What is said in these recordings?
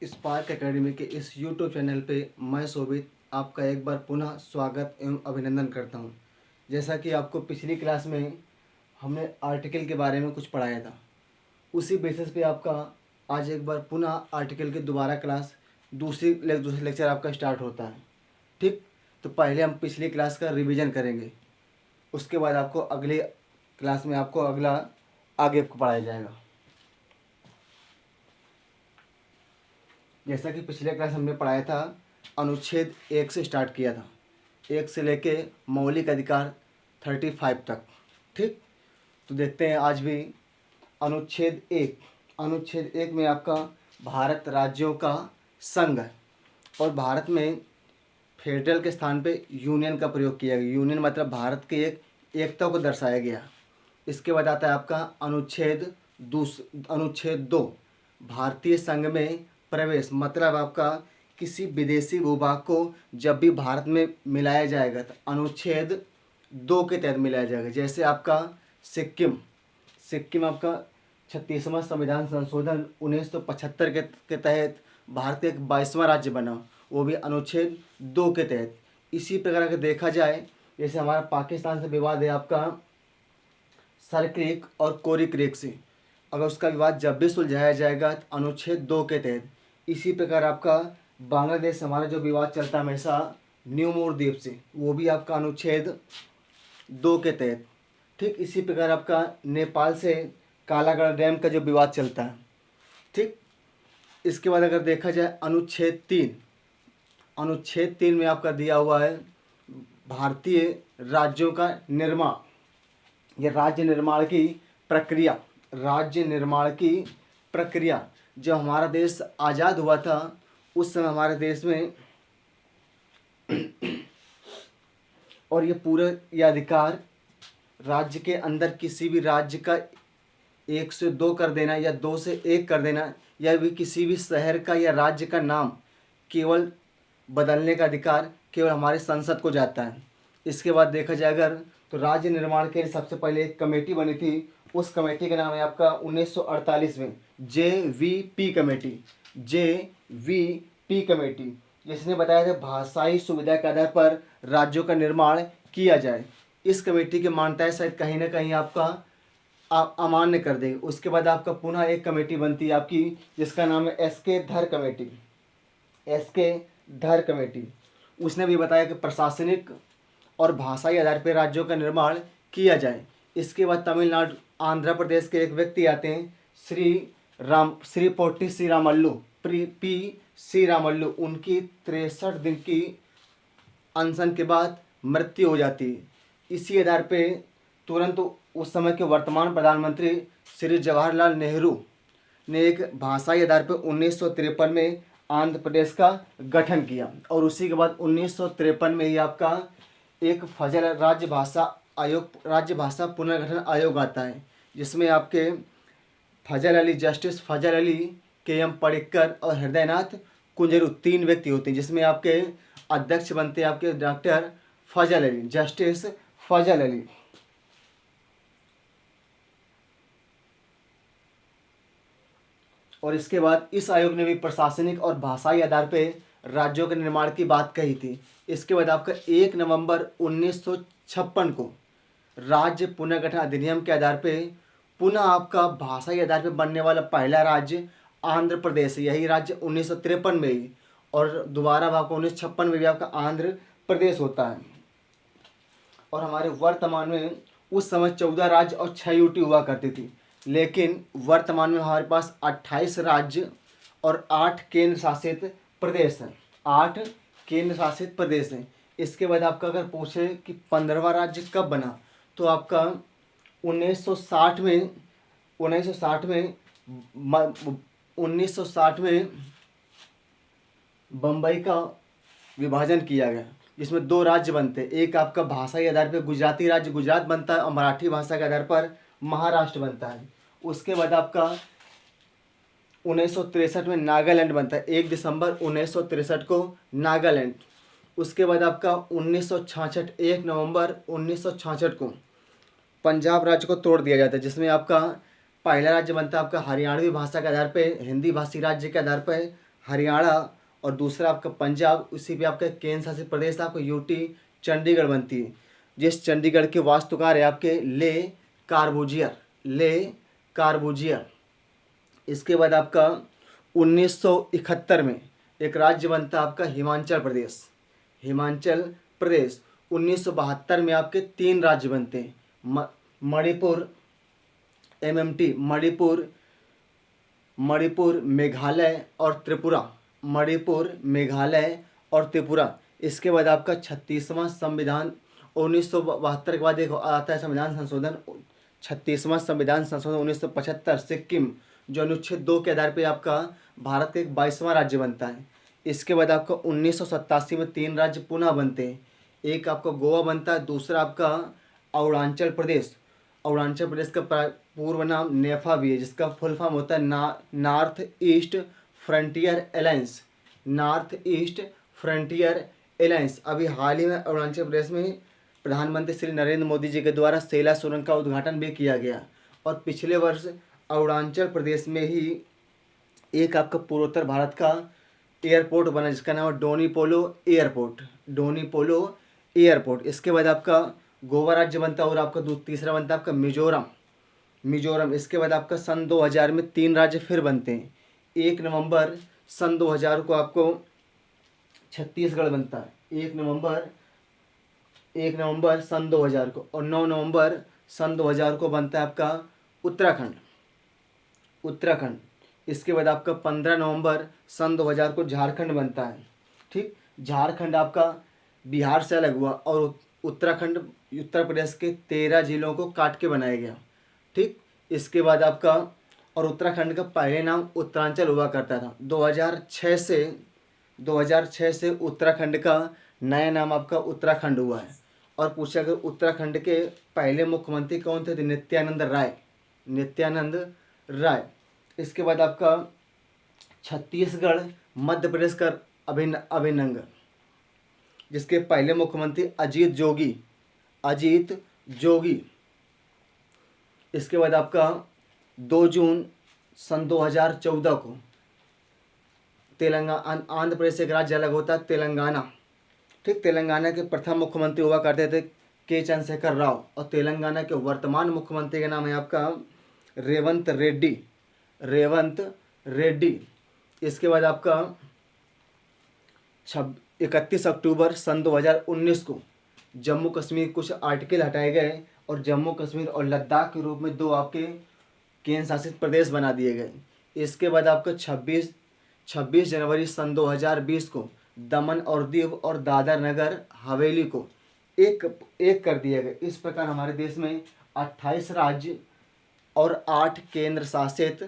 Spark academy के इस YouTube channel पे मैं शोभित आपका एक बार पुनः स्वागत एवं अभिनंदन करता हूं। जैसा कि आपको पिछली क्लास में हमने आर्टिकल के बारे में कुछ पढ़ाया था, उसी बेसिस पे आपका आज एक बार पुनः आर्टिकल की दोबारा क्लास दूसरे लेक्चर आपका स्टार्ट होता है। ठीक, तो पहले हम पिछली क्लास का रिवीजन करेंगे, उसके बाद आपको अगले क्लास में आपको अगला आगे पढ़ाया जाएगा। जैसा कि पिछले क्लास हमने पढ़ाया था, अनुच्छेद 1 से स्टार्ट किया था, 1 से लेके मौलिक अधिकार 35 तक। ठीक, तो देखते हैं आज भी अनुच्छेद 1 में आपका भारत राज्यों का संघ है और भारत में फेडरल के स्थान पे यूनियन का प्रयोग किया गया। यूनियन मतलब भारत की एक एकता को दर्शाया गया। इसके बाद आता है आपका अनुच्छेद 2 भारतीय संघ में प्रवेश, मतलब आपका किसी विदेशी भूभाग को जब भी भारत में मिलाया जाएगा तो अनुच्छेद 2 के तहत मिलाया जाएगा। जैसे आपका सिक्किम आपका 36वां संविधान संशोधन 1975 के तहत भारत एक 22वां राज्य बना, वो भी अनुच्छेद 2 के तहत। इसी प्रकार अगर देखा जाए, जैसे हमारा पाकिस्तान से विवाद है आपका सर क्रीक और कोरी क्रीक से, अगर उसका विवाद जब भी सुलझाया जाएगा तो अनुच्छेद 2 के तहत। इसी प्रकार आपका बांग्लादेश हमारा जो विवाद चलता है हमेशा न्यू मोर द्वीप से, वो भी आपका अनुच्छेद 2 के तहत। ठीक, इसी प्रकार आपका नेपाल से कालागढ़ डैम का जो विवाद चलता है। ठीक, इसके बाद अगर देखा जाए अनुच्छेद 3 में आपका दिया हुआ है भारतीय राज्यों का निर्माण। यह राज्य निर्माण की प्रक्रिया जब हमारा देश आज़ाद हुआ था उस समय हमारे देश में और ये पूरा यह अधिकार राज्य के अंदर किसी भी राज्य का 1 से 2 कर देना या 2 से 1 कर देना, या भी किसी भी शहर का या राज्य का नाम केवल बदलने का अधिकार केवल हमारे संसद को जाता है। इसके बाद देखा जाए अगर तो राज्य निर्माण के लिए सबसे पहले एक कमेटी बनी थी, उस कमेटी का नाम है आपका 1948 में JVP कमेटी, जिसने बताया था भाषाई सुविधा के आधार पर राज्यों का निर्माण किया जाए। इस कमेटी की मान्यताएं शायद कहीं ना कहीं आपका अमान्य कर देंगे। उसके बाद आपका पुनः एक कमेटी बनती है आपकी, जिसका नाम है SK धर कमेटी। उसने भी बताया कि प्रशासनिक और भाषाई आधार पर राज्यों का निर्माण किया जाए। इसके बाद तमिलनाडु आंध्र प्रदेश के एक व्यक्ति आते हैं, श्री पोट्टी श्रीरामल्लू। उनकी 63 दिन की अनशन के बाद मृत्यु हो जाती है। इसी आधार पे तुरंत उस समय के वर्तमान प्रधानमंत्री श्री जवाहरलाल नेहरू ने एक भाषाई आधार पर 1953 में आंध्र प्रदेश का गठन किया और उसी के बाद 1953 में ही आपका एक राज्य भाषा पुनर्गठन आयोग आता है, जिसमें आपके जस्टिस फजल अली, KM पडिक्कर और हृदयनाथ कुंजरू 3 व्यक्ति होते हैं, जिसमें आपके अध्यक्ष बनते हैं आपके डॉक्टर जस्टिस फजल अली। और इसके बाद इस आयोग ने भी प्रशासनिक और भाषाई आधार पर राज्यों के निर्माण की बात कही थी। इसके बाद आपका 1 नवंबर 1956 को राज्य पुनर्गठन अधिनियम के आधार पे पुनः आपका भाषाई आधार पर बनने वाला पहला राज्य आंध्र प्रदेश है। यही राज्य 1953 में ही और दोबारा आपको 1956 में भी आपका आंध्र प्रदेश होता है। और हमारे वर्तमान में उस समय 14 राज्य और 6 यूटी हुआ करती थी, लेकिन वर्तमान में हमारे पास 28 राज्य और 8 केंद्र शासित प्रदेश हैं। 8 केंद्र शासित प्रदेश हैं। इसके बाद आपका अगर पूछे कि 15वां राज्य कब बना, तो आपका 1960 में बम्बई का विभाजन किया गया, जिसमें 2 राज्य बनते हैं। एक आपका भाषाई आधार पर गुजराती राज्य गुजरात बनता है और मराठी भाषा के आधार पर महाराष्ट्र बनता है। उसके बाद आपका 1963 में नागालैंड बनता है, 1 दिसंबर 1963 को नागालैंड। उसके बाद आपका 1 नवंबर 1966 को पंजाब राज्य को तोड़ दिया जाता है, जिसमें आपका पहला राज्य बनता है आपका हरियाणवी भाषा के आधार पर, हिंदी भाषी राज्य के आधार पर हरियाणा और दूसरा आपका पंजाब, उसी पे आपका केंद्र शासित प्रदेश आपका यूटी चंडीगढ़ बनती है, जिस चंडीगढ़ के वास्तुकार है आपके ले कार्बूजियर, ले कार्बूजियर। इसके बाद आपका 1971 में एक राज्य बनता है आपका हिमाचल प्रदेश, हिमाचल प्रदेश। 1972 में आपके 3 राज्य बनते हैं, मणिपुर, एमएमटी, मणिपुर, मणिपुर, मेघालय और त्रिपुरा, मणिपुर, मेघालय और त्रिपुरा। इसके बाद आपका 36वां संविधान, 1972 के बाद एक आता है संविधान संशोधन, 36वां संविधान संशोधन 1975, सिक्किम, जो अनुच्छेद 2 के आधार पर आपका भारत का एक 22वां राज्य बनता है। इसके बाद आपका 1987 में 3 राज्य पुनः बनते हैं, एक आपका गोवा बनता है, दूसरा आपका अरुणाचल प्रदेश, अरुणाचल प्रदेश का पूर्व नाम नेफा भी है, जिसका फुल फॉर्म होता है north east frontier alliance, north east frontier alliance. अभी हाल ही में अरुणाचल प्रदेश में प्रधानमंत्री श्री नरेंद्र मोदी जी के द्वारा सेला सुरंग का उद्घाटन भी किया गया, और पिछले वर्ष अरुणाचल प्रदेश में ही एक आपका पूर्वोत्तर भारत का एयरपोर्ट बना, जिसका नाम है डोनीपोलो एयरपोर्ट, डोनीपोलो एयरपोर्ट। इसके बाद आपका गोवा राज्य बनता है, और आपका तीसरा बनता है आपका मिजोरम, मिजोरम। इसके बाद आपका सन 2000 में 3 राज्य फिर बनते हैं, 1 नवंबर सन 2000 को आपको छत्तीसगढ़ बनता है, 1 नवंबर सन 2000 को, और 9 नवंबर सन 2000 को बनता है आपका उत्तराखंड, उत्तराखंड। इसके बाद आपका 15 नवंबर सन 2000 को झारखंड बनता है, ठीक। झारखंड आपका बिहार से अलग हुआ, और उत्तराखंड उत्तर प्रदेश के 13 जिलों को काट के बनाया गया, ठीक। इसके बाद आपका, और उत्तराखंड का पहले नाम उत्तरांचल हुआ करता था। 2006 से उत्तराखंड का नया नाम आपका उत्तराखंड हुआ है। और पूछा अगर उत्तराखंड के पहले मुख्यमंत्री कौन थे, तो नित्यानंद राय, नित्यानंद राय। इसके बाद आपका छत्तीसगढ़ मध्य प्रदेश का अभिन्न, जिसके पहले मुख्यमंत्री अजीत जोगी, अजीत जोगी। इसके बाद आपका 2 जून सन 2014 को तेलंगाना, आंध्र प्रदेश से एक राज्य अलग होता है तेलंगाना, ठीक। तेलंगाना के प्रथम मुख्यमंत्री हुआ करते थे के चंद्रशेखर राव, और तेलंगाना के वर्तमान मुख्यमंत्री का नाम है आपका रेवंत रेड्डी, रेवंत रेड्डी। इसके बाद आपका 31 अक्टूबर सन 2019 को जम्मू कश्मीर कुछ आर्टिकल हटाए गए, और जम्मू कश्मीर और लद्दाख के रूप में 2 आपके केंद्र शासित प्रदेश बना दिए गए। इसके बाद आपका 26 जनवरी सन 2020 को दमन और दीव और दादर नगर हवेली को एक कर दिया गया। इस प्रकार हमारे देश में 28 राज्य और 8 केंद्र शासित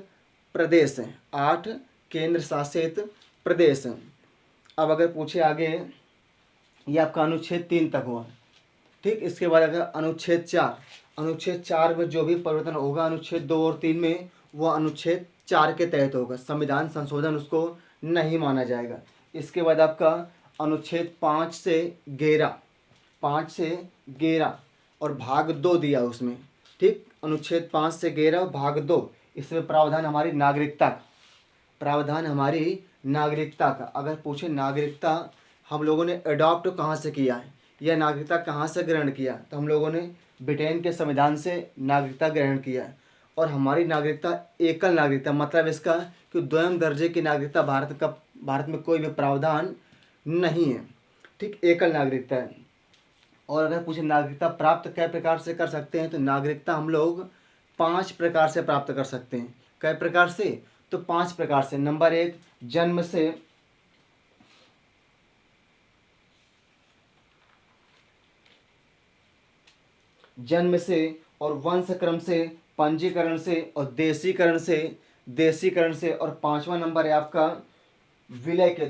प्रदेश हैं, 8 केंद्र शासित प्रदेश हैं। अब अगर पूछे आगे, ये आपका अनुच्छेद 3 तक हुआ, ठीक। इसके बाद अगर अनुच्छेद 4 में जो भी परिवर्तन होगा अनुच्छेद 2 और 3 में, वो अनुच्छेद 4 के तहत होगा, संविधान संशोधन उसको नहीं माना जाएगा। इसके बाद आपका अनुच्छेद 5 से 11 और भाग 2 दिया उसमें, ठीक। अनुच्छेद 5 से 11 और भाग 2, इसमें प्रावधान हमारी नागरिकता का, प्रावधान हमारी नागरिकता का। अगर पूछे नागरिकता हम लोगों ने अडॉप्ट कहाँ से किया है, या नागरिकता कहाँ से ग्रहण किया, तो हम लोगों ने ब्रिटेन के संविधान से नागरिकता ग्रहण किया है। और हमारी नागरिकता एकल नागरिकता, मतलब इसका कि द्वयम दर्जे की नागरिकता भारत में कोई भी प्रावधान नहीं है, ठीक, एकल नागरिकता है। और अगर पूछे नागरिकता प्राप्त कै प्रकार से कर सकते हैं, तो नागरिकता हम लोग 5 प्रकार से प्राप्त कर सकते हैं। कै प्रकार से, तो 5 प्रकार से। नंबर 1, जन्म से और वंशक्रम से, पंजीकरण से और देशीकरण से, और 5वां नंबर है आपका विलय के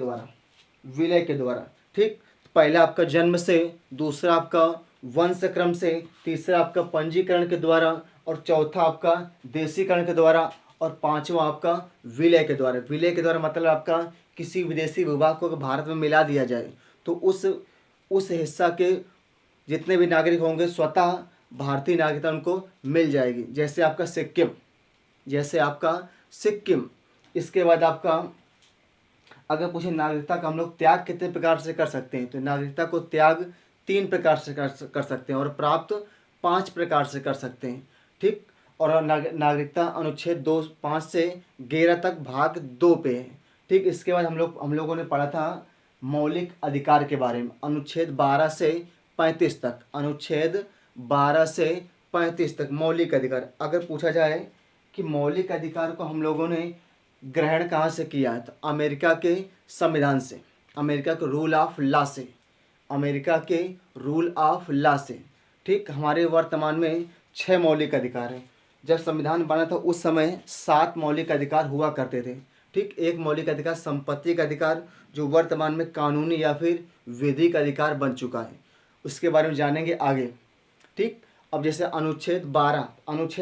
द्वारा, ठीक। पहला आपका जन्म से, दूसरा आपका वंशक्रम से, तीसरा आपका पंजीकरण के द्वारा, और चौथा आपका देशीकरण के द्वारा, और 5वां आपका विलय के द्वारा। विलय के द्वारा मतलब आपका किसी विदेशी विभाग को भारत में मिला दिया जाए, तो उस हिस्सा के जितने भी नागरिक होंगे स्वतः भारतीय नागरिकता उनको मिल जाएगी, जैसे आपका सिक्किम। इसके बाद आपका अगर पूछे नागरिकता का हम लोग त्याग कितने प्रकार से कर सकते हैं, तो नागरिकता को त्याग 3 प्रकार से कर सकते हैं और प्राप्त 5 प्रकार से कर सकते हैं। ठीक, और नागरिकता अनुच्छेद 2(5) से 11 तक भाग 2 पे है। ठीक, इसके बाद हम लोगों ने पढ़ा था मौलिक अधिकार के बारे में, अनुच्छेद 12 से 35 तक, अनुच्छेद 12 से 35 तक मौलिक अधिकार। अगर पूछा जाए कि मौलिक अधिकार को हम लोगों ने ग्रहण कहाँ से किया है, तो अमेरिका के संविधान से, अमेरिका के रूल ऑफ लॉ से, अमेरिका के रूल ऑफ लॉ से। ठीक, हमारे वर्तमान में 6 मौलिक अधिकार हैं। जब संविधान बना था उस समय 7 मौलिक अधिकार हुआ करते थे। ठीक, एक मौलिक अधिकार संपत्ति का अधिकार, जो वर्तमान में कानूनी या फिर विधिक अधिकार बन चुका है, उसके बारे में जानेंगे आगे। ठीक, अब जैसे अनुच्छेद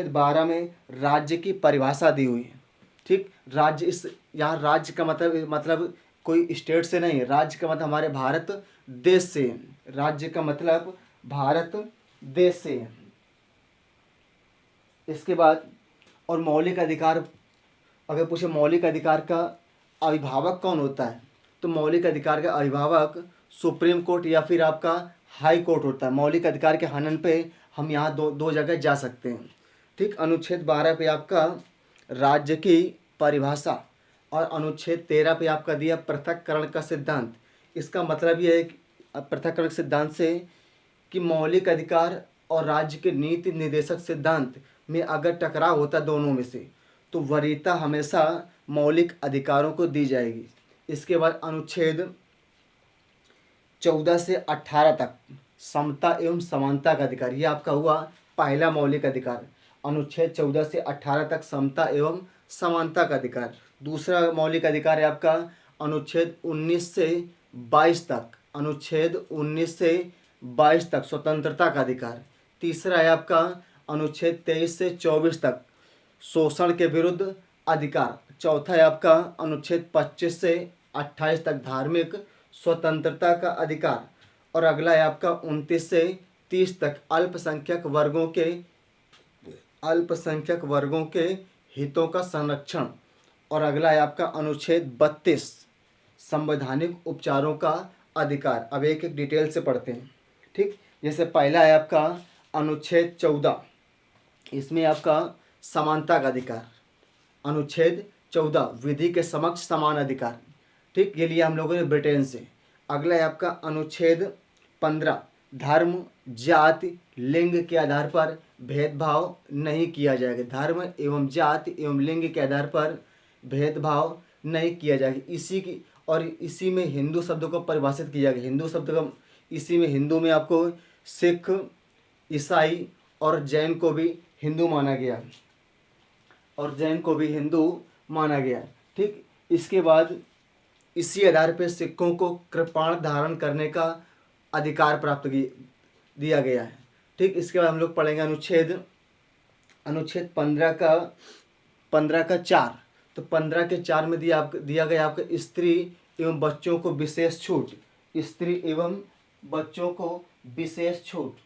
12 में राज्य की परिभाषा दी हुई है। ठीक, राज्य, इस यहाँ राज्य का मतलब कोई स्टेट से नहीं है, राज्य का मतलब हमारे भारत देश से है, राज्य का मतलब भारत देश से है। इसके बाद और मौलिक अधिकार, अगर पूछे मौलिक अधिकार का अभिभावक कौन होता है, तो मौलिक अधिकार का अभिभावक सुप्रीम कोर्ट या फिर आपका हाई कोर्ट होता है। मौलिक अधिकार के हनन पे हम यहाँ दो जगह जा सकते हैं। ठीक, अनुच्छेद 12 पे आपका राज्य की परिभाषा और अनुच्छेद 13 पे आपका दिया पृथक्करण का सिद्धांत। इसका मतलब ये है कि पृथक्करण सिद्धांत से कि मौलिक अधिकार और राज्य के नीति निर्देशक सिद्धांत में अगर टकराव होता दोनों में से, तो वरीयता हमेशा मौलिक अधिकारों को दी जाएगी। इसके बाद अनुच्छेद 14 से 18 तक समता एवं समानता का अधिकार, ये आपका हुआ पहला मौलिक अधिकार। अनुच्छेद 14 से 18 तक समता एवं समानता का अधिकार। दूसरा मौलिक अधिकार है आपका अनुच्छेद 19 से 22 तक, अनुच्छेद 19 से 22 तक स्वतंत्रता का अधिकार। तीसरा है आपका अनुच्छेद 23 से 24 तक शोषण के विरुद्ध अधिकार। चौथा है आपका अनुच्छेद 25 से 28 तक धार्मिक स्वतंत्रता का अधिकार। और अगला है आपका 29 से 30 तक अल्पसंख्यक वर्गों के हितों का संरक्षण। और अगला है आपका अनुच्छेद 32 संवैधानिक उपचारों का अधिकार। अब एक एक डिटेल से पढ़ते हैं। ठीक, जैसे पहला है आपका अनुच्छेद 14, इसमें आपका समानता का अधिकार। अनुच्छेद 14 विधि के समक्ष समान अधिकार। ठीक, ये लिया हम लोगों ने ब्रिटेन से। अगला है आपका अनुच्छेद 15 धर्म, जाति, लिंग के आधार पर भेदभाव नहीं किया जाएगा। धर्म एवं जाति एवं लिंग के आधार पर भेदभाव नहीं किया जाएगा। इसी में हिंदू शब्द को परिभाषित किया गया। हिंदू शब्द का इसी में, हिंदू में आपको सिख, ईसाई और जैन को भी हिंदू माना गया। ठीक, इसके बाद इसी आधार पर सिखों को कृपाण धारण करने का अधिकार प्राप्त दिया गया है। ठीक, इसके बाद हम लोग पढ़ेंगे अनुच्छेद 15 का 4। तो 15 के 4 में दिया गया आपका स्त्री एवं बच्चों को विशेष छूट। स्त्री एवं बच्चों को विशेष छूट।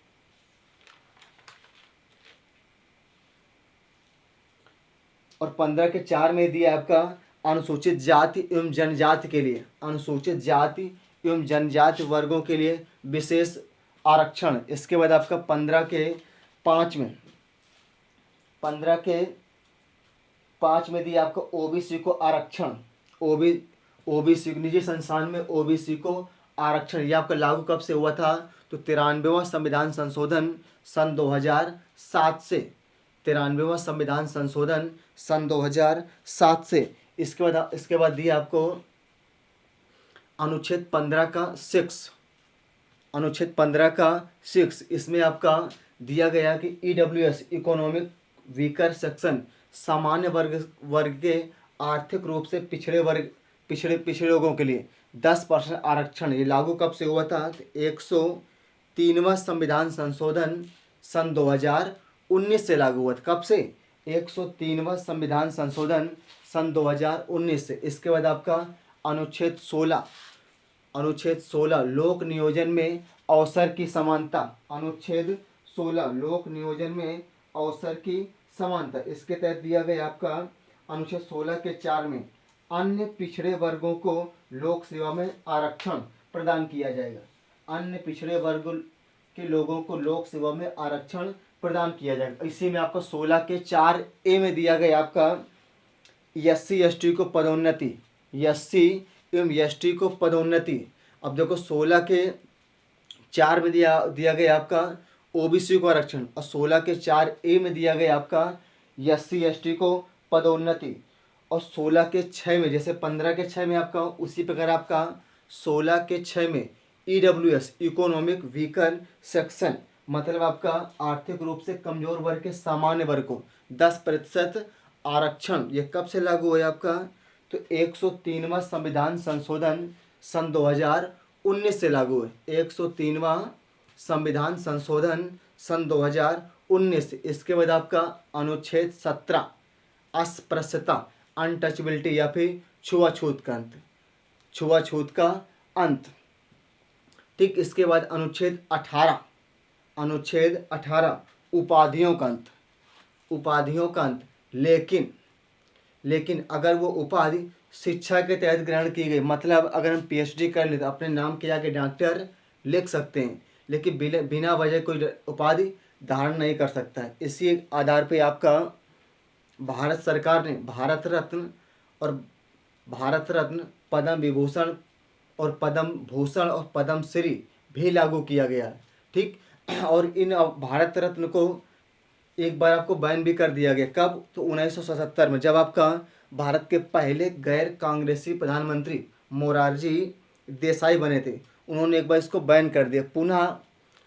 और 15 के 4 में दिया आपका अनुसूचित जाति एवं जनजाति के लिए, अनुसूचित जाति एवं जनजाति वर्गों के लिए विशेष आरक्षण। इसके बाद आपका 15 के 5 में दिया आपका ओबीसी को आरक्षण। ओबीसी निजी संस्थान में ओबीसी को आरक्षण। यह आपका लागू कब से हुआ था, तो 93वां संविधान संशोधन सन 2007 से। 93वां संविधान संशोधन सन 2007 से। इसके बाद दिया आपको अनुच्छेद 15 का 6। अनुच्छेद 15 का 6, इसमें आपका दिया गया कि ईडब्ल्यूएस इकोनॉमिक वीकर सेक्शन सामान्य वर्ग के आर्थिक रूप से पिछड़े लोगों के लिए 10% आरक्षण। ये लागू कब से हुआ था, 103वां संविधान संशोधन सन 2019 से लागू हुआ था। कब से, 103वां संविधान संशोधन सन 2019 से। इसके बाद आपका अनुच्छेद 16 लोक नियोजन में अवसर की समानता। अनुच्छेद 16 लोक नियोजन में अवसर की समानता। इसके तहत दिया गया आपका अनुच्छेद 16 के 4 में अन्य पिछड़े वर्गों को लोक सेवा में आरक्षण प्रदान किया जाएगा। अन्य पिछड़े वर्ग के लोगों को लोक सेवा में आरक्षण प्रदान किया जाएगा। इसी में आपका 16 के 4A में दिया गया आपका SC ST को पदोन्नति, SC एवं ST को पदोन्नति। अब देखो 16 के 4 में दिया गया आपका OBC को आरक्षण और 16 के 4A में दिया गया आपका SC ST को पदोन्नति और 16 के 6 में, जैसे 15 के 6 में आपका उसी प्रकार आपका 16 के 6 में EWS इकोनॉमिक वीकर सेक्शन, मतलब आपका आर्थिक रूप से कमजोर वर्ग के सामान्य वर्ग को 10% आरक्षण। ये कब से लागू हुआ आपका? तो 103वां संविधान संशोधन सन 2019 से लागू है। 103वां संविधान संशोधन सन 2019। इसके बाद आपका अनुच्छेद 17 अस्पृश्यता, अनटचबिलिटी या फिर छुआछूत का अंत, छुआछूत का अंत। ठीक, इसके बाद अनुच्छेद 18 उपाधियों का अंत, उपाधियों का अंत। लेकिन अगर वो उपाधि शिक्षा के तहत ग्रहण की गई, मतलब अगर हम PhD कर ले तो अपने नाम के आगे डॉक्टर लिख सकते हैं, लेकिन बिना वजह कोई उपाधि धारण नहीं कर सकता है। इसी आधार पे आपका भारत सरकार ने भारत रत्न, पद्म विभूषण और पद्म भूषण और पद्म श्री भी लागू किया गया है। ठीक, और इन भारत रत्न को एक बार आपको बैन भी कर दिया गया। कब? तो 1977 में, जब आपका भारत के पहले गैर कांग्रेसी प्रधानमंत्री मोरारजी देसाई बने थे, उन्होंने एक बार इसको बैन कर दिया। पुनः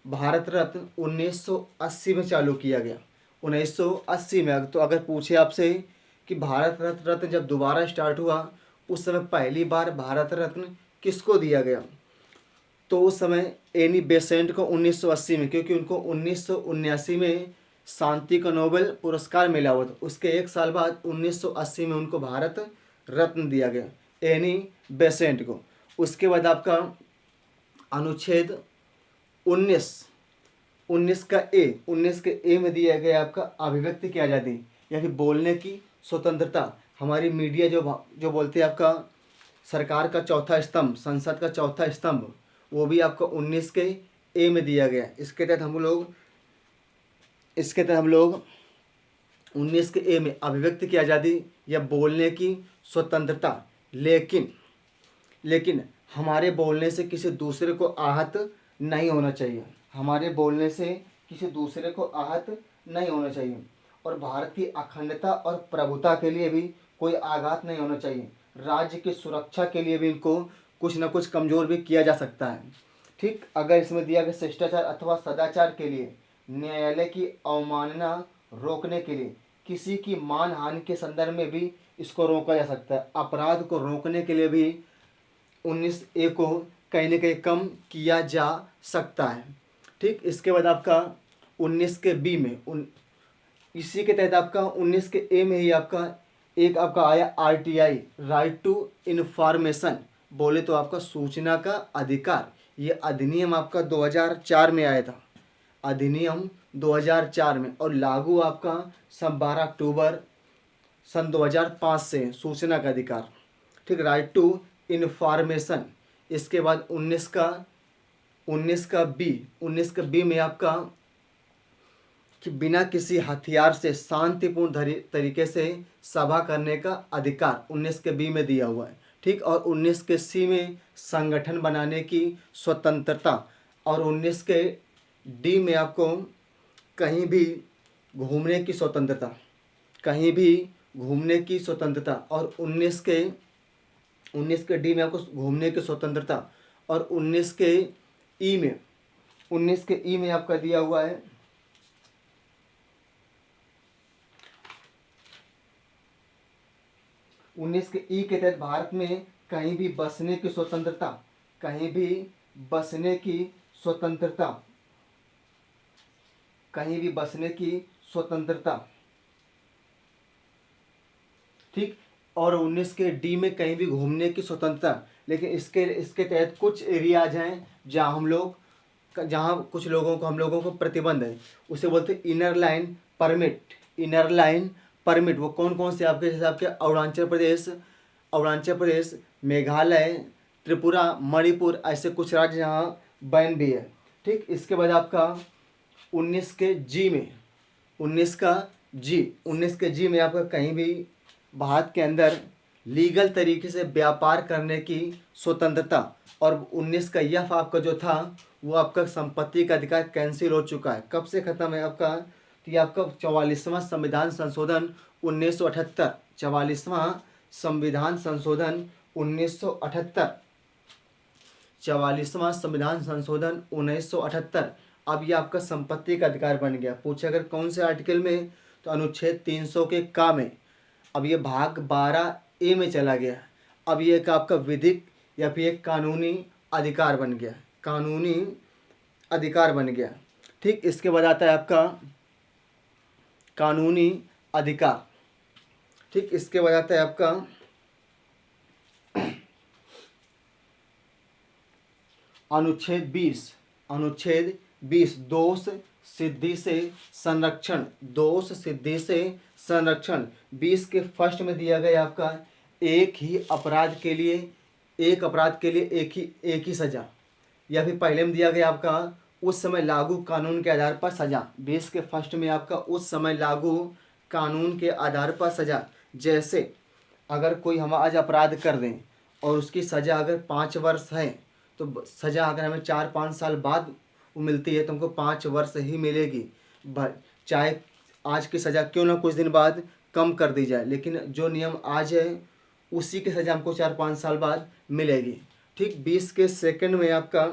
भारत रत्न 1980 में चालू किया गया, 1980 में। तो अगर पूछे आपसे कि भारत रत्न जब दोबारा स्टार्ट हुआ उस समय पहली बार भारत रत्न किसको दिया गया, तो उस समय एनी बेसेंट को 1980 में, क्योंकि उनको 1979 में शांति का नोबेल पुरस्कार मिला हुआ था। उसके एक साल बाद 1980 में उनको भारत रत्न दिया गया, एनी बेसेंट को। उसके बाद आपका अनुच्छेद 19 का ए में दिया गया आपका अभिव्यक्ति की आज़ादी या फिर बोलने की स्वतंत्रता। हमारी मीडिया जो बोलते हैं आपका सरकार का चौथा स्तंभ, संसद का चौथा स्तंभ, वो भी आपका 19 के ए में दिया गया। इसके तहत हम लोग 19 के ए में अभिव्यक्ति की आज़ादी या बोलने की स्वतंत्रता। लेकिन हमारे बोलने से किसी दूसरे को आहत नहीं होना चाहिए, हमारे बोलने से किसी दूसरे को आहत नहीं होना चाहिए। और भारत की अखंडता और प्रभुता के लिए भी कोई आघात नहीं होना चाहिए। राज्य की सुरक्षा के लिए भी इनको कुछ न कुछ कमज़ोर भी किया जा सकता है। ठीक, अगर इसमें दिया गया शिष्टाचार अथवा सदाचार के लिए, न्यायालय की अवमानना रोकने के लिए, किसी की मान हानि के संदर्भ में भी इसको रोका जा सकता है। अपराध को रोकने के लिए भी 19A को कहीं न कहीं कम किया जा सकता है। ठीक, इसके बाद आपका 19 के बी में, इसी के तहत आपका 19 के ए में ही आपका एक आपका आया RTI, राइट टू इन्फॉर्मेशन, बोले तो आपका सूचना का अधिकार। ये अधिनियम आपका 2004 में आया था, अधिनियम 2004 में, और लागू आपका 12 अक्टूबर सन 2005 से सूचना का अधिकार। ठीक, राइट टू इन्फॉर्मेशन। इसके बाद 19 का बी में आपका कि बिना किसी हथियार से शांतिपूर्ण तरीके से सभा करने का अधिकार 19 के बी में दिया हुआ है। ठीक, और 19 के सी में संगठन बनाने की स्वतंत्रता, और 19 के डी में आपको कहीं भी घूमने की स्वतंत्रता, कहीं भी घूमने की स्वतंत्रता, और 19 के डी में आपको घूमने की स्वतंत्रता, और 19 के ई में आपका दिया हुआ है 19 के ई के तहत भारत में कहीं भी बसने की स्वतंत्रता, कहीं भी बसने की स्वतंत्रता, कहीं भी बसने की स्वतंत्रता। ठीक, और 19 के डी में कहीं भी घूमने की स्वतंत्रता। लेकिन इसके तहत कुछ एरियाज हैं जहाँ कुछ लोगों को हम लोगों को प्रतिबंध है, उसे बोलते हैं inner line permit. Inner line permit वो कौन कौन से आपके, जैसे आपके अरुणाचल प्रदेश, अरुणाचल प्रदेश, मेघालय, त्रिपुरा, मणिपुर, ऐसे कुछ राज्य यहाँ बैन भी है। ठीक, इसके बाद आपका 19 के जी में 19 के जी में आपका कहीं भी भारत के अंदर लीगल तरीके से व्यापार करने की स्वतंत्रता। और 19 का यह आपका जो था वो आपका संपत्ति का अधिकार कैंसिल हो चुका है। कब से खत्म है आपका? तो ये आपका 44वां संविधान संशोधन 1978, 44वां संविधान संशोधन 1978, 44वां संविधान संशोधन 1978। अब ये आपका संपत्ति का अधिकार बन गया। पूछे अगर कौन से आर्टिकल में, तो अनुच्छेद 300 के का में। अब ये भाग 12A में चला गया। अब ये एक आपका विधिक या फिर एक कानूनी अधिकार बन गया, कानूनी अधिकार बन गया। ठीक, इसके बाद आता है आपका कानूनी अधिकार। ठीक, इसके बाद आता है आपका अनुच्छेद 20 दोष सिद्धि से संरक्षण, दोष सिद्धि से संरक्षण। 20 के फर्स्ट में दिया गया आपका एक अपराध के लिए एक ही सजा, या फिर पहले में दिया गया आपका उस समय लागू कानून के आधार पर सजा। 20 के फर्स्ट में आपका उस समय लागू कानून के आधार पर सजा। जैसे अगर कोई हम आज अपराध कर दें और उसकी सज़ा अगर 5 वर्ष है, तो सज़ा अगर हमें 4-5 साल बाद वो मिलती है तो हमको 5 वर्ष ही मिलेगी, चाहे आज की सज़ा क्यों ना कुछ दिन बाद कम कर दी जाए, लेकिन जो नियम आज है उसी की सज़ा हमको 4-5 साल बाद मिलेगी। ठीक, 20 के सेकंड में आपका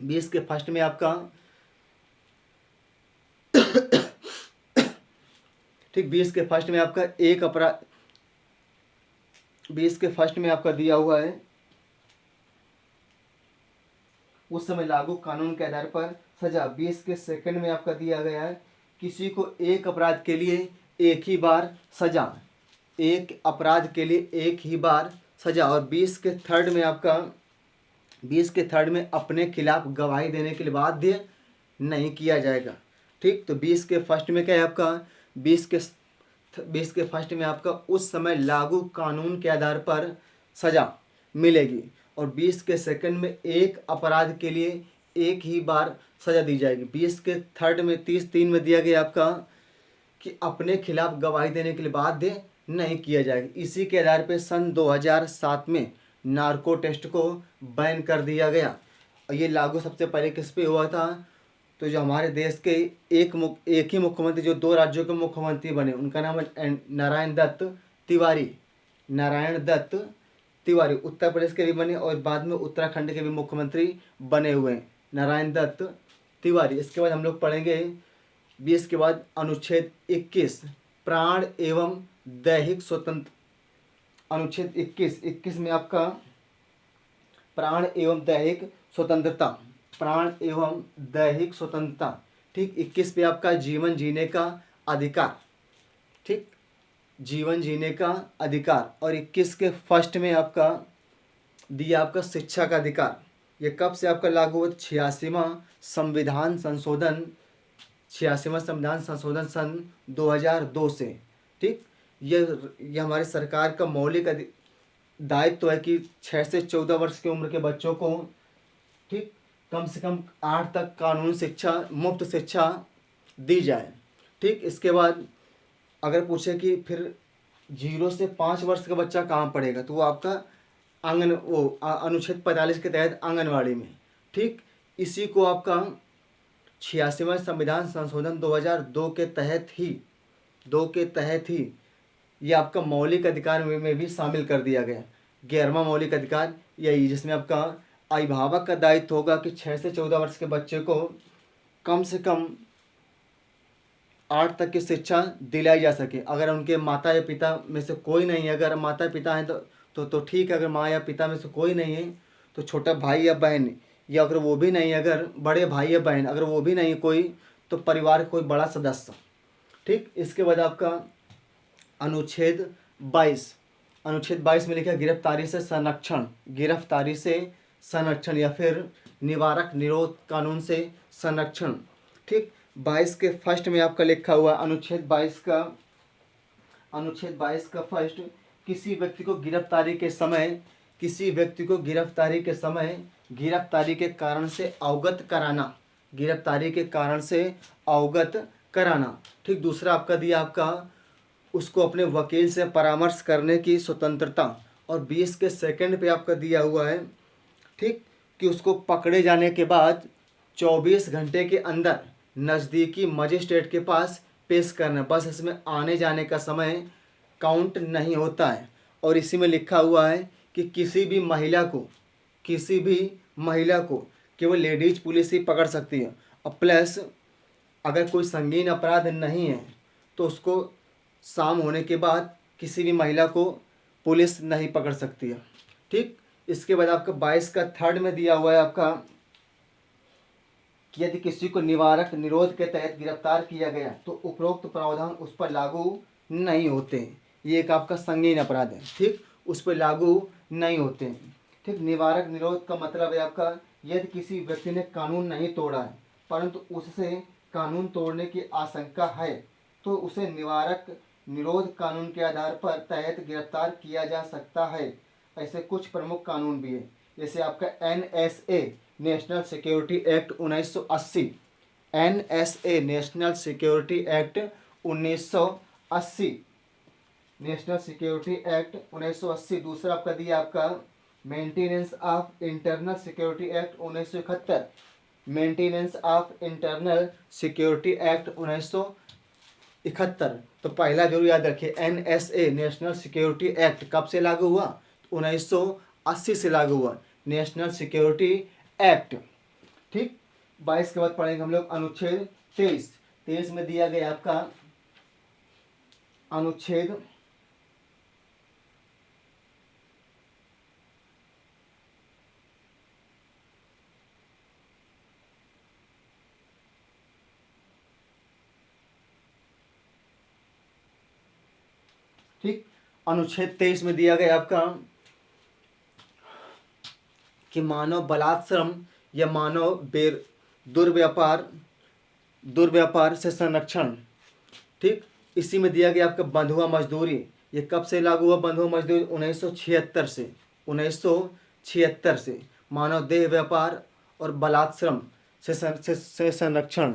20 के फर्स्ट में आपका ठीक 20 के फर्स्ट में आपका एक अपराध 20 के फर्स्ट में आपका दिया हुआ है उस समय लागू कानून के आधार पर सजा। 20 के सेकंड में आपका दिया गया है किसी को एक अपराध के लिए एक ही बार सजा, एक अपराध के लिए एक ही बार सजा। और 20 के थर्ड में आपका 20 के थर्ड में अपने खिलाफ गवाही देने के लिए बाध्य नहीं किया जाएगा। ठीक, तो 20 के फर्स्ट में क्या है आपका 20 के फर्स्ट में आपका उस समय लागू कानून के आधार पर सजा मिलेगी। और 20 के सेकंड में एक अपराध के लिए एक ही बार सजा दी जाएगी। 20 के थर्ड में 33 में दिया गया आपका कि अपने खिलाफ गवाही देने के लिए बाध्य नहीं किया जाएगा। इसी के आधार पर सन 2007 में नार्को टेस्ट को बैन कर दिया गया। और ये लागू सबसे पहले किस पे हुआ था? तो जो हमारे देश के एक ही मुख्यमंत्री जो 2 राज्यों के मुख्यमंत्री बने, उनका नाम है नारायण दत्त तिवारी। उत्तर प्रदेश के भी बने और बाद में उत्तराखंड के भी मुख्यमंत्री बने हुए हैं, नारायण दत्त तिवारी। इसके बाद हम लोग पढ़ेंगे 20 के बाद अनुच्छेद 21 प्राण एवं दैहिक स्वतंत्र। अनुच्छेद 21 में आपका प्राण एवं दैहिक स्वतंत्रता, प्राण एवं दैहिक स्वतंत्रता। ठीक, 21 पे आपका जीवन जीने का अधिकार। ठीक, जीवन जीने का अधिकार। और 21 के फर्स्ट में आपका दिया आपका शिक्षा का अधिकार। ये कब से आपका लागू हुआ? 86वां संविधान संशोधन सन 2002 से। ठीक, ये हमारी सरकार का मौलिक दायित्व है कि 6 से 14 वर्ष की उम्र के बच्चों को ठीक कम से कम 8 तक कानूनी शिक्षा, मुफ्त शिक्षा दी जाए। ठीक, इसके बाद अगर पूछे कि फिर 0 से 5 वर्ष का बच्चा कहाँ पढ़ेगा, तो वो आपका अनुच्छेद 45 के तहत आंगनवाड़ी में। ठीक, इसी को आपका 86वां संविधान संशोधन 2002 के तहत ही ये आपका मौलिक अधिकार में भी शामिल कर दिया गया। 11वां मौलिक अधिकार यही, जिसमें आपका अभिभावक का दायित्व होगा कि 6 से 14 वर्ष के बच्चे को कम से कम 8 तक की शिक्षा दिलाई जा सके। अगर उनके माता या पिता में से कोई नहीं है, अगर माता पिता हैं तो ठीक है। अगर माँ या पिता में से कोई नहीं है तो छोटा भाई या बहन, या अगर वो भी नहीं, अगर बड़े भाई या बहन अगर वो भी नहीं कोई, तो परिवार का कोई बड़ा सदस्य। ठीक, इसके बाद आपका अनुच्छेद 22 में लिखा गिरफ्तारी से संरक्षण या फिर निवारक निरोध कानून से संरक्षण। ठीक, 22 के फर्स्ट में आपका लिखा हुआ अनुच्छेद 22 का फर्स्ट किसी व्यक्ति को गिरफ्तारी के समय गिरफ्तारी के कारण से अवगत कराना। ठीक, दूसरा आपका दिया आपका उसको अपने वकील से परामर्श करने की स्वतंत्रता। और 20 के सेकंड पे आपका दिया हुआ है, ठीक, कि उसको पकड़े जाने के बाद 24 घंटे के अंदर नज़दीकी मजिस्ट्रेट के पास पेश करना। बस इसमें आने जाने का समय काउंट नहीं होता है। और इसी में लिखा हुआ है कि किसी भी महिला को केवल लेडीज पुलिस ही पकड़ सकती है। और प्लस अगर कोई संगीन अपराध नहीं है तो उसको शाम होने के बाद किसी भी महिला को पुलिस नहीं पकड़ सकती है। ठीक, इसके बाद आपका 22 का थर्ड में दिया हुआ है आपका कि यदि किसी को निवारक निरोध के तहत गिरफ्तार किया गया तो उपरोक्त प्रावधान उस पर लागू नहीं होते। ये एक आपका संगीन अपराध है, ठीक, उस पर लागू नहीं होते। ठीक, निवारक निरोध का मतलब है आपका यदि किसी व्यक्ति ने कानून नहीं तोड़ा है परंतु उससे कानून तोड़ने की आशंका है तो उसे निवारक निरोध कानून के आधार पर तहत गिरफ्तार किया जा सकता है। ऐसे कुछ प्रमुख कानून भी है, जैसे आपका NSA national security act 1980, NSA national security act 1980, national security act 1980। दूसरा आपका दिया आपका maintenance of internal security act 1971, maintenance of internal security act 1971। तो पहला जरूर याद रखिए, NSA नेशनल सिक्योरिटी एक्ट कब से लागू हुआ? 1980 से लागू हुआ नेशनल सिक्योरिटी एक्ट। ठीक, 22 के बाद पढ़ेंगे हम लोग अनुच्छेद 23 में दिया गया आपका अनुच्छेद ठीक, अनुच्छेद 23 में दिया गया आपका कि मानव बलात्श्रम या मानव दुर्व्यापार से संरक्षण। ठीक, इसी में दिया गया आपका बंधुआ मजदूरी। ये कब से लागू हुआ बंधुआ मजदूरी? 1976 से मानव देह व्यापार और बलात्श्रम से संरक्षण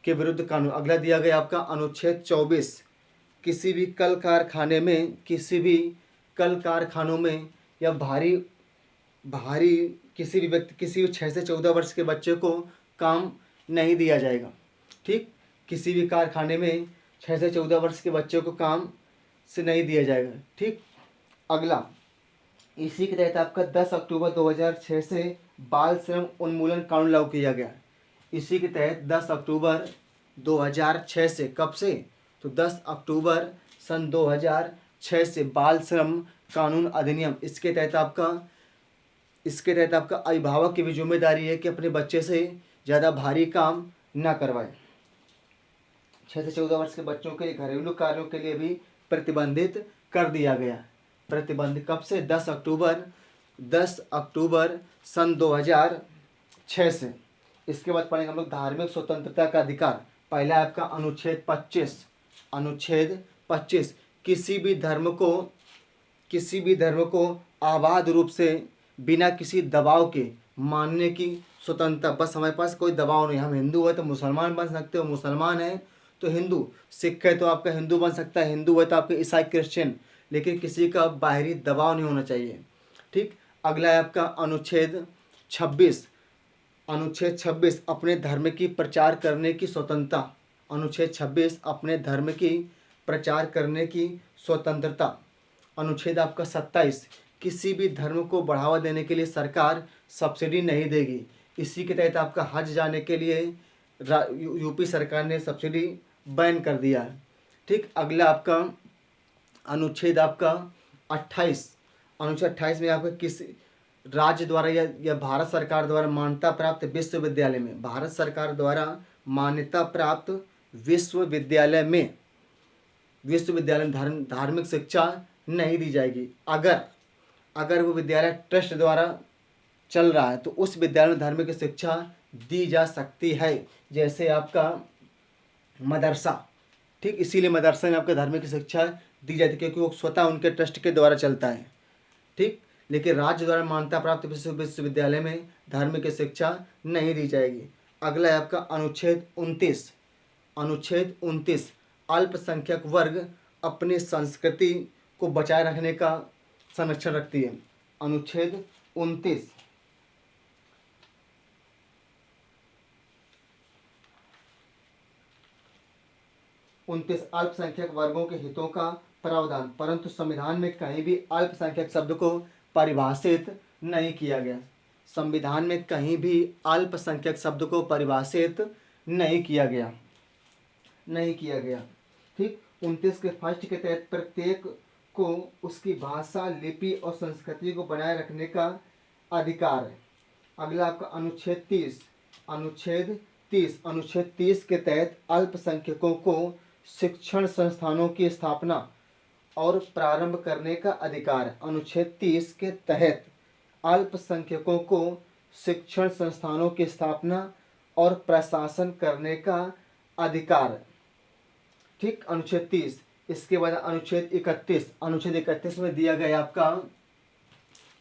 के विरुद्ध कानून। अगला दिया गया आपका अनुच्छेद 24, किसी भी कल कारखानों में या भारी किसी भी व्यक्ति, किसी भी 6 से 14 वर्ष के बच्चे को काम नहीं दिया जाएगा। ठीक, किसी भी कारखाने में 6 से 14 वर्ष के बच्चे को काम से नहीं दिया जाएगा। ठीक, अगला इसी के तहत आपका 10 अक्टूबर 2006 से बाल श्रम उन्मूलन कानून लागू किया गया। इसी के तहत 10 अक्टूबर 2006 से, कब से? तो 10 अक्टूबर सन 2006 से बाल श्रम कानून अधिनियम। इसके तहत आपका अभिभावक की भी जिम्मेदारी है कि अपने बच्चे से ज़्यादा भारी काम ना करवाए। 6 से 14 वर्ष के बच्चों के लिए घरेलू कार्यों के लिए भी प्रतिबंधित कर दिया गया। प्रतिबंध कब से? 10 अक्टूबर सन 2006 से। इसके बाद पढ़ेंगे हम लोग धार्मिक स्वतंत्रता का अधिकार। पहला है आपका अनुच्छेद 25, किसी भी धर्म को अबाध रूप से बिना किसी दबाव के मानने की स्वतंत्रता। बस हमारे पास कोई दबाव नहीं, हम हिंदू है तो मुसलमान बन सकते हो, मुसलमान है तो हिंदू, सिख है तो आपका हिंदू बन सकता है, हिंदू है तो आपके ईसाई क्रिश्चियन, लेकिन किसी का बाहरी दबाव नहीं होना चाहिए। ठीक, अगला है आपका अनुच्छेद 26, अपने धर्म की प्रचार करने की स्वतंत्रता। अनुच्छेद 26 अपने धर्म की प्रचार करने की स्वतंत्रता। अनुच्छेद आपका 27, किसी भी धर्म को बढ़ावा देने के लिए सरकार सब्सिडी नहीं देगी। इसी के तहत आपका हज जाने के लिए यूपी सरकार ने सब्सिडी बैन कर दिया है। ठीक, अगला आपका अनुच्छेद आपका 28, अनुच्छेद 28 में आपका किसी राज्य द्वारा या भारत सरकार द्वारा मान्यता प्राप्त विश्वविद्यालय में, भारत सरकार द्वारा मान्यता प्राप्त विश्वविद्यालय में धार्मिक शिक्षा नहीं दी जाएगी। अगर वो विद्यालय ट्रस्ट द्वारा चल रहा है तो उस विद्यालय में धार्मिक शिक्षा दी जा सकती है, जैसे आपका मदरसा। ठीक, इसीलिए मदरसा में आपका धार्मिक शिक्षा दी जाती है, क्योंकि वो स्वतः उनके ट्रस्ट के द्वारा चलता है। ठीक, लेकिन राज्य द्वारा मान्यता प्राप्त विश्वविद्यालय में धार्मिक शिक्षा नहीं दी जाएगी। अगला है आपका अनुच्छेद 29। अनुच्छेद 29 अल्पसंख्यक वर्ग अपनी संस्कृति को बचाए रखने का संरक्षण रखती है। अनुच्छेद 29 अल्पसंख्यक वर्गों के हितों का प्रावधान, परंतु संविधान में कहीं भी अल्पसंख्यक शब्द को परिभाषित नहीं किया गया। संविधान में कहीं भी अल्पसंख्यक शब्द को परिभाषित नहीं किया गया। ठीक, 29 के फर्स्ट के तहत प्रत्येक को उसकी भाषा, लिपि और संस्कृति को बनाए रखने का अधिकार है। अगला आपका अनुच्छेद 30। अनुच्छेद 30 के तहत अल्पसंख्यकों को शिक्षण संस्थानों की स्थापना और प्रारंभ करने का अधिकार है। अनुच्छेद 30 के तहत अल्पसंख्यकों को शिक्षण संस्थानों की स्थापना और प्रशासन करने का अधिकार है। ठीक, अनुच्छेद 30। इसके बाद अनुच्छेद 31। अनुच्छेद 31 में दिया गया आपका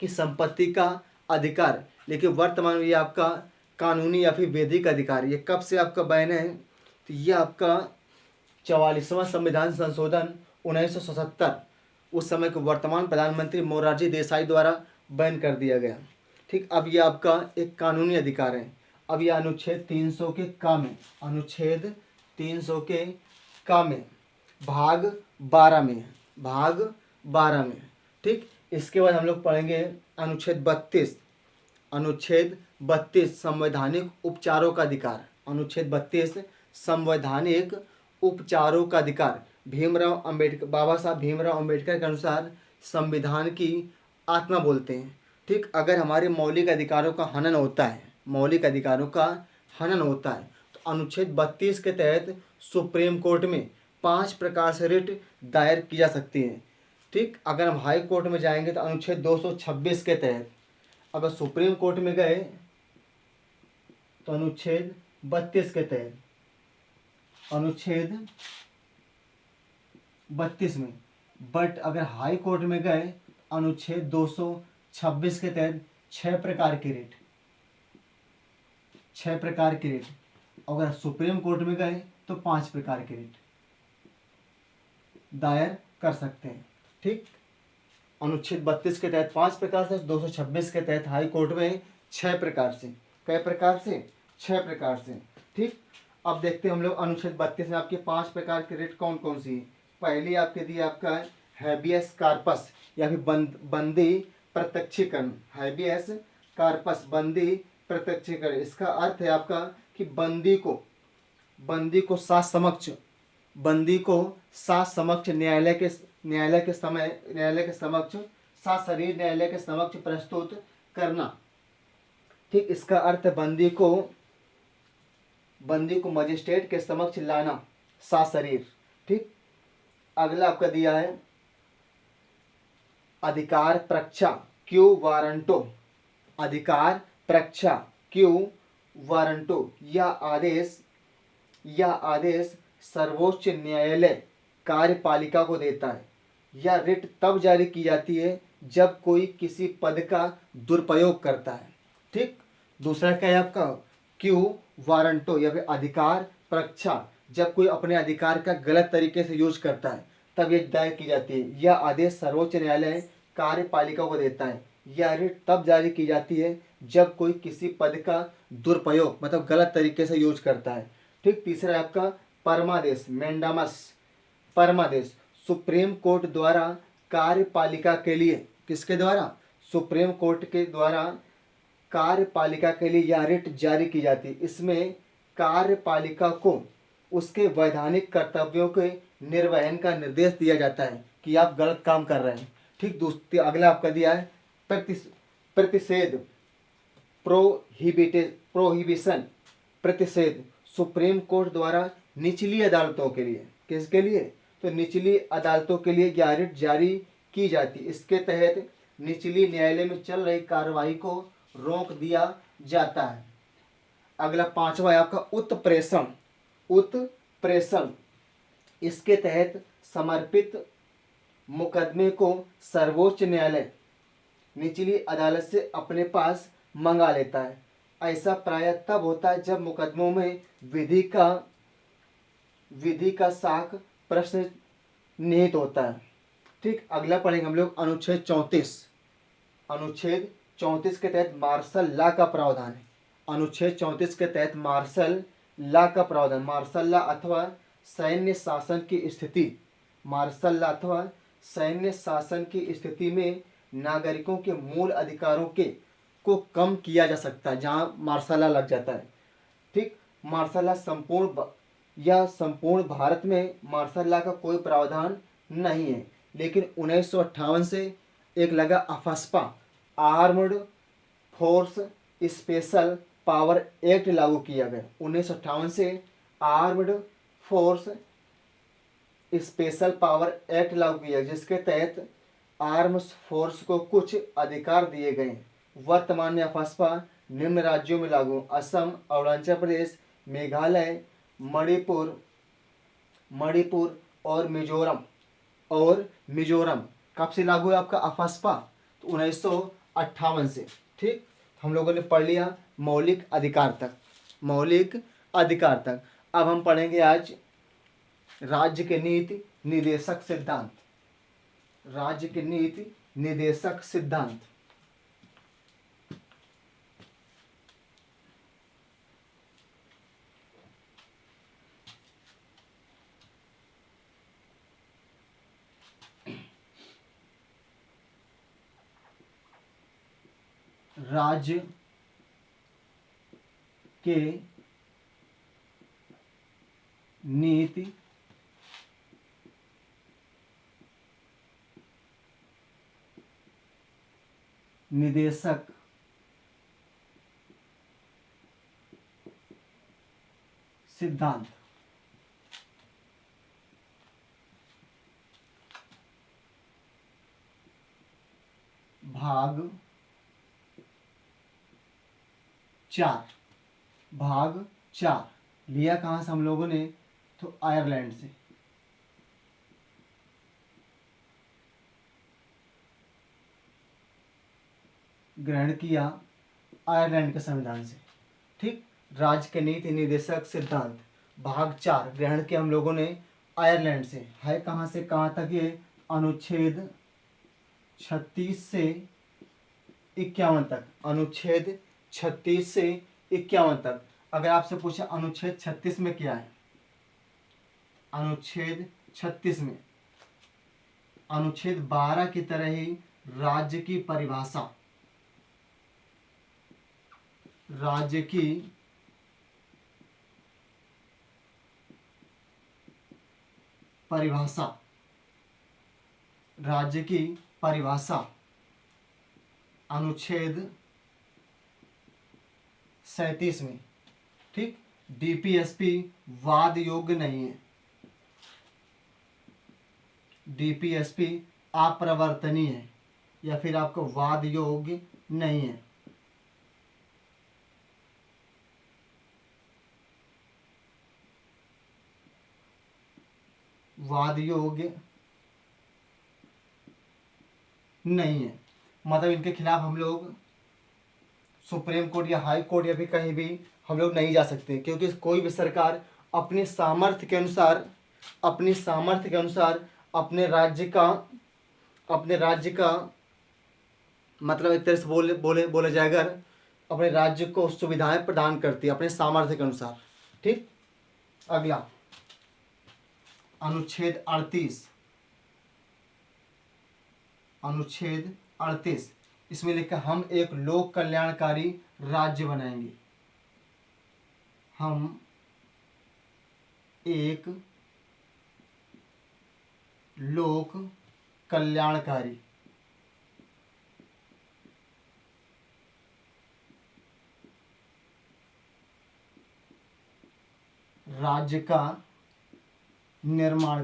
कि संपत्ति का अधिकार, लेकिन वर्तमान में ये आपका कानूनी या फिर वैधिक अधिकार। ये कब से आपका बैन है? तो ये आपका 44वां संविधान संशोधन 1977 उस समय के वर्तमान प्रधानमंत्री मोरारजी देसाई द्वारा बैन कर दिया गया। ठीक, अब ये आपका एक कानूनी अधिकार है। अब ये अनुच्छेद 300 के का में, अनुच्छेद 300 के का में भाग 12 में, भाग 12 में। ठीक, इसके बाद हम लोग पढ़ेंगे अनुच्छेद 32। अनुच्छेद 32 संवैधानिक उपचारों का अधिकार। अनुच्छेद 32 संवैधानिक उपचारों का अधिकार। भीमराव अंबेडकर, बाबा साहब भीमराव अंबेडकर के अनुसार संविधान की आत्मा बोलते हैं। ठीक, अगर हमारे मौलिक अधिकारों का हनन होता है, मौलिक अधिकारों का हनन होता है, तो अनुच्छेद 32 के तहत सुप्रीम कोर्ट में 5 प्रकार से रिट दायर की जा सकती है। ठीक, अगर हम हाई कोर्ट में जाएंगे तो अनुच्छेद 226 के तहत, अगर सुप्रीम कोर्ट में गए तो अनुच्छेद 32 के तहत, अनुच्छेद 32 में, बट अगर हाई कोर्ट में गए अनुच्छेद 226 के तहत 6 प्रकार की रिट, 6 प्रकार की रिट। अगर सुप्रीम कोर्ट में गए तो 5 प्रकार की रिट दायर कर सकते हैं। ठीक, अनुच्छेद 32 के तहत 5 प्रकार से, 226 के तहत हाई कोर्ट में 6 प्रकार से। कई प्रकार से? 6 प्रकार से। ठीक, अब देखते हैं हम लोग अनुच्छेद 32 में आपके 5 प्रकार की रिट कौन कौन सी है। पहली आपके दी आपका हैबियस कार्पस या फिर बंदी प्रत्यक्षीकरण। हैबियस कार्पस, बंदी प्रत्यक्षीकरण। इसका अर्थ है आपका कि बंदी को साथ समक्ष न्यायालय के समक्ष साथ शरीर न्यायालय के समक्ष प्रस्तुत करना। ठीक, इसका अर्थ बंदी को मजिस्ट्रेट के समक्ष लाना साथ शरीर। ठीक, अगला आपका दिया है अधिकार प्रक्षा क्यू वारंटो। अधिकार प्रक्षा क्यू वारंटो। यह आदेश सर्वोच्च न्यायालय कार्यपालिका को देता है। यह रिट तब जारी की जाती है जब कोई किसी पद का दुरुपयोग करता है। ठीक, दूसरा क्या है आपका क्यू वारंटो या फिर अधिकार प्रक्षा, जब कोई अपने अधिकार का गलत तरीके से यूज करता है तब ये दायर की जाती है। यह आदेश सर्वोच्च न्यायालय कार्यपालिका को देता है। यह रिट तब जारी की जाती है जब कोई किसी पद का दुरुपयोग मतलब गलत तरीके से यूज करता है। ठीक, तीसरा है आपका परमादेश, मैंडामस। परमादेश सुप्रीम कोर्ट द्वारा कार्यपालिका के लिए, किसके द्वारा? सुप्रीम कोर्ट के द्वारा कार्यपालिका के लिए यह रिट जारी की जाती है। इसमें कार्यपालिका को उसके वैधानिक कर्तव्यों के निर्वहन का निर्देश दिया जाता है कि आप गलत काम कर रहे हैं। ठीक, अगला आपका दिया है प्रतिषेध, प्रोहिबिशन। प्रतिषेध सुप्रीम कोर्ट द्वारा निचली अदालतों के लिए, किसके लिए? तो निचली अदालतों के लिए यह रिट जारी की जाती है। इसके तहत निचली न्यायालय में चल रही कार्रवाई को रोक दिया जाता है। अगला 5वां है आपका उत्प्रेषण। उत्प्रेषण इसके तहत समर्पित मुकदमे को सर्वोच्च न्यायालय निचली अदालत से अपने पास मंगा लेता है। ऐसा प्रायः तब होता है जब मुकदमों में विधि का साख प्रश्न निहित होता है। ठीक, अगला पढ़ेंगे हम लोग अनुच्छेद 34। अनुच्छेद 34 के तहत मार्शल लॉ का प्रावधान है। अनुच्छेद 34 के तहत मार्शल लॉ का प्रावधान, मार्शल लॉ अथवा सैन्य शासन की स्थिति, मार्शल लॉ अथवा सैन्य शासन की स्थिति में नागरिकों के मूल अधिकारों को कम किया जा सकता है जहाँ मार्शल लॉ लग जाता है। ठीक, मार्शल लॉ संपूर्ण भारत में मार्शल लॉ का कोई प्रावधान नहीं है, लेकिन 1958 से एक लगा AFSPA, armed force special power act लागू किया गया। 1958 से armed force special power act लागू किया, जिसके तहत आर्म्स फोर्स को कुछ अधिकार दिए गए। वर्तमान में अफस्पा निम्न राज्यों में लागू: असम, अरुणाचल प्रदेश, मेघालय, मणिपुर और मिजोरम। कब से लागू है आपका अफस्पा? तो 1958 से। ठीक, हम लोगों ने पढ़ लिया मौलिक अधिकार तक। अब हम पढ़ेंगे आज राज्य के नीति निर्देशक सिद्धांत। राज्य के नीति निर्देशक सिद्धांत। राज्य के नीति निर्देशक सिद्धांत। भाग 4 लिया कहाँ से हम लोगों ने? तो आयरलैंड से। ग्रहण किया आयरलैंड के संविधान से। ठीक, राज्य के नीति निर्देशक सिद्धांत भाग 4 ग्रहण किया हम लोगों ने आयरलैंड से। है कहाँ से कहाँ तक ये? अनुच्छेद 36 से 51 तक। अनुच्छेद 36 से 51 तक। अगर आपसे पूछा अनुच्छेद 36 में क्या है? अनुच्छेद 36 में अनुच्छेद 12 की तरह ही राज्य की परिभाषा, राज्य की परिभाषा अनुच्छेद 37 में। ठीक, डीपीएसपी वाद योग्य नहीं है। डीपीएसपी अप्रवर्तनीय है या फिर आपको वाद योग्य नहीं है। वाद योग्य नहीं है मतलब इनके खिलाफ हम लोग सुप्रीम कोर्ट या हाई कोर्ट या फिर कहीं भी हम लोग नहीं जा सकते, क्योंकि कोई भी सरकार अपने सामर्थ्य के अनुसार अपने राज्य का मतलब एक तरह से बोले जाए अगर अपने राज्य को सुविधाएं प्रदान करती है अपने सामर्थ्य के अनुसार। ठीक, अगला अनुच्छेद 38 इसमें लिखा हम एक लोक कल्याणकारी राज्य बनाएंगे। हम एक लोक कल्याणकारी राज्य का निर्माण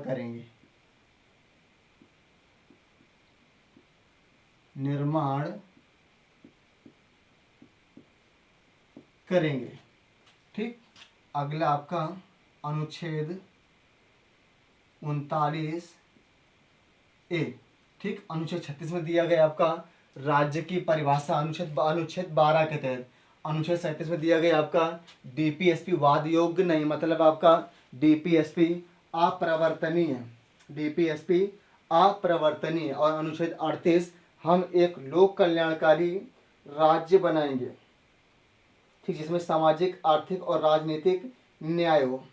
करेंगे। ठीक, अगला आपका अनुच्छेद 39 ए। ठीक, अनुच्छेद 36 में दिया गया आपका राज्य की परिभाषा अनुच्छेद 12 के तहत। अनुच्छेद 37 में दिया गया आपका डीपीएसपी वाद योग्य नहीं, मतलब आपका डीपीएसपी अप्रवर्तनीय, डीपीएसपी अप्रवर्तनीय। और अनुच्छेद 38 हम एक लोक कल्याणकारी राज्य बनाएंगे, ठीक, जिसमें सामाजिक, आर्थिक और राजनीतिक न्याय हो।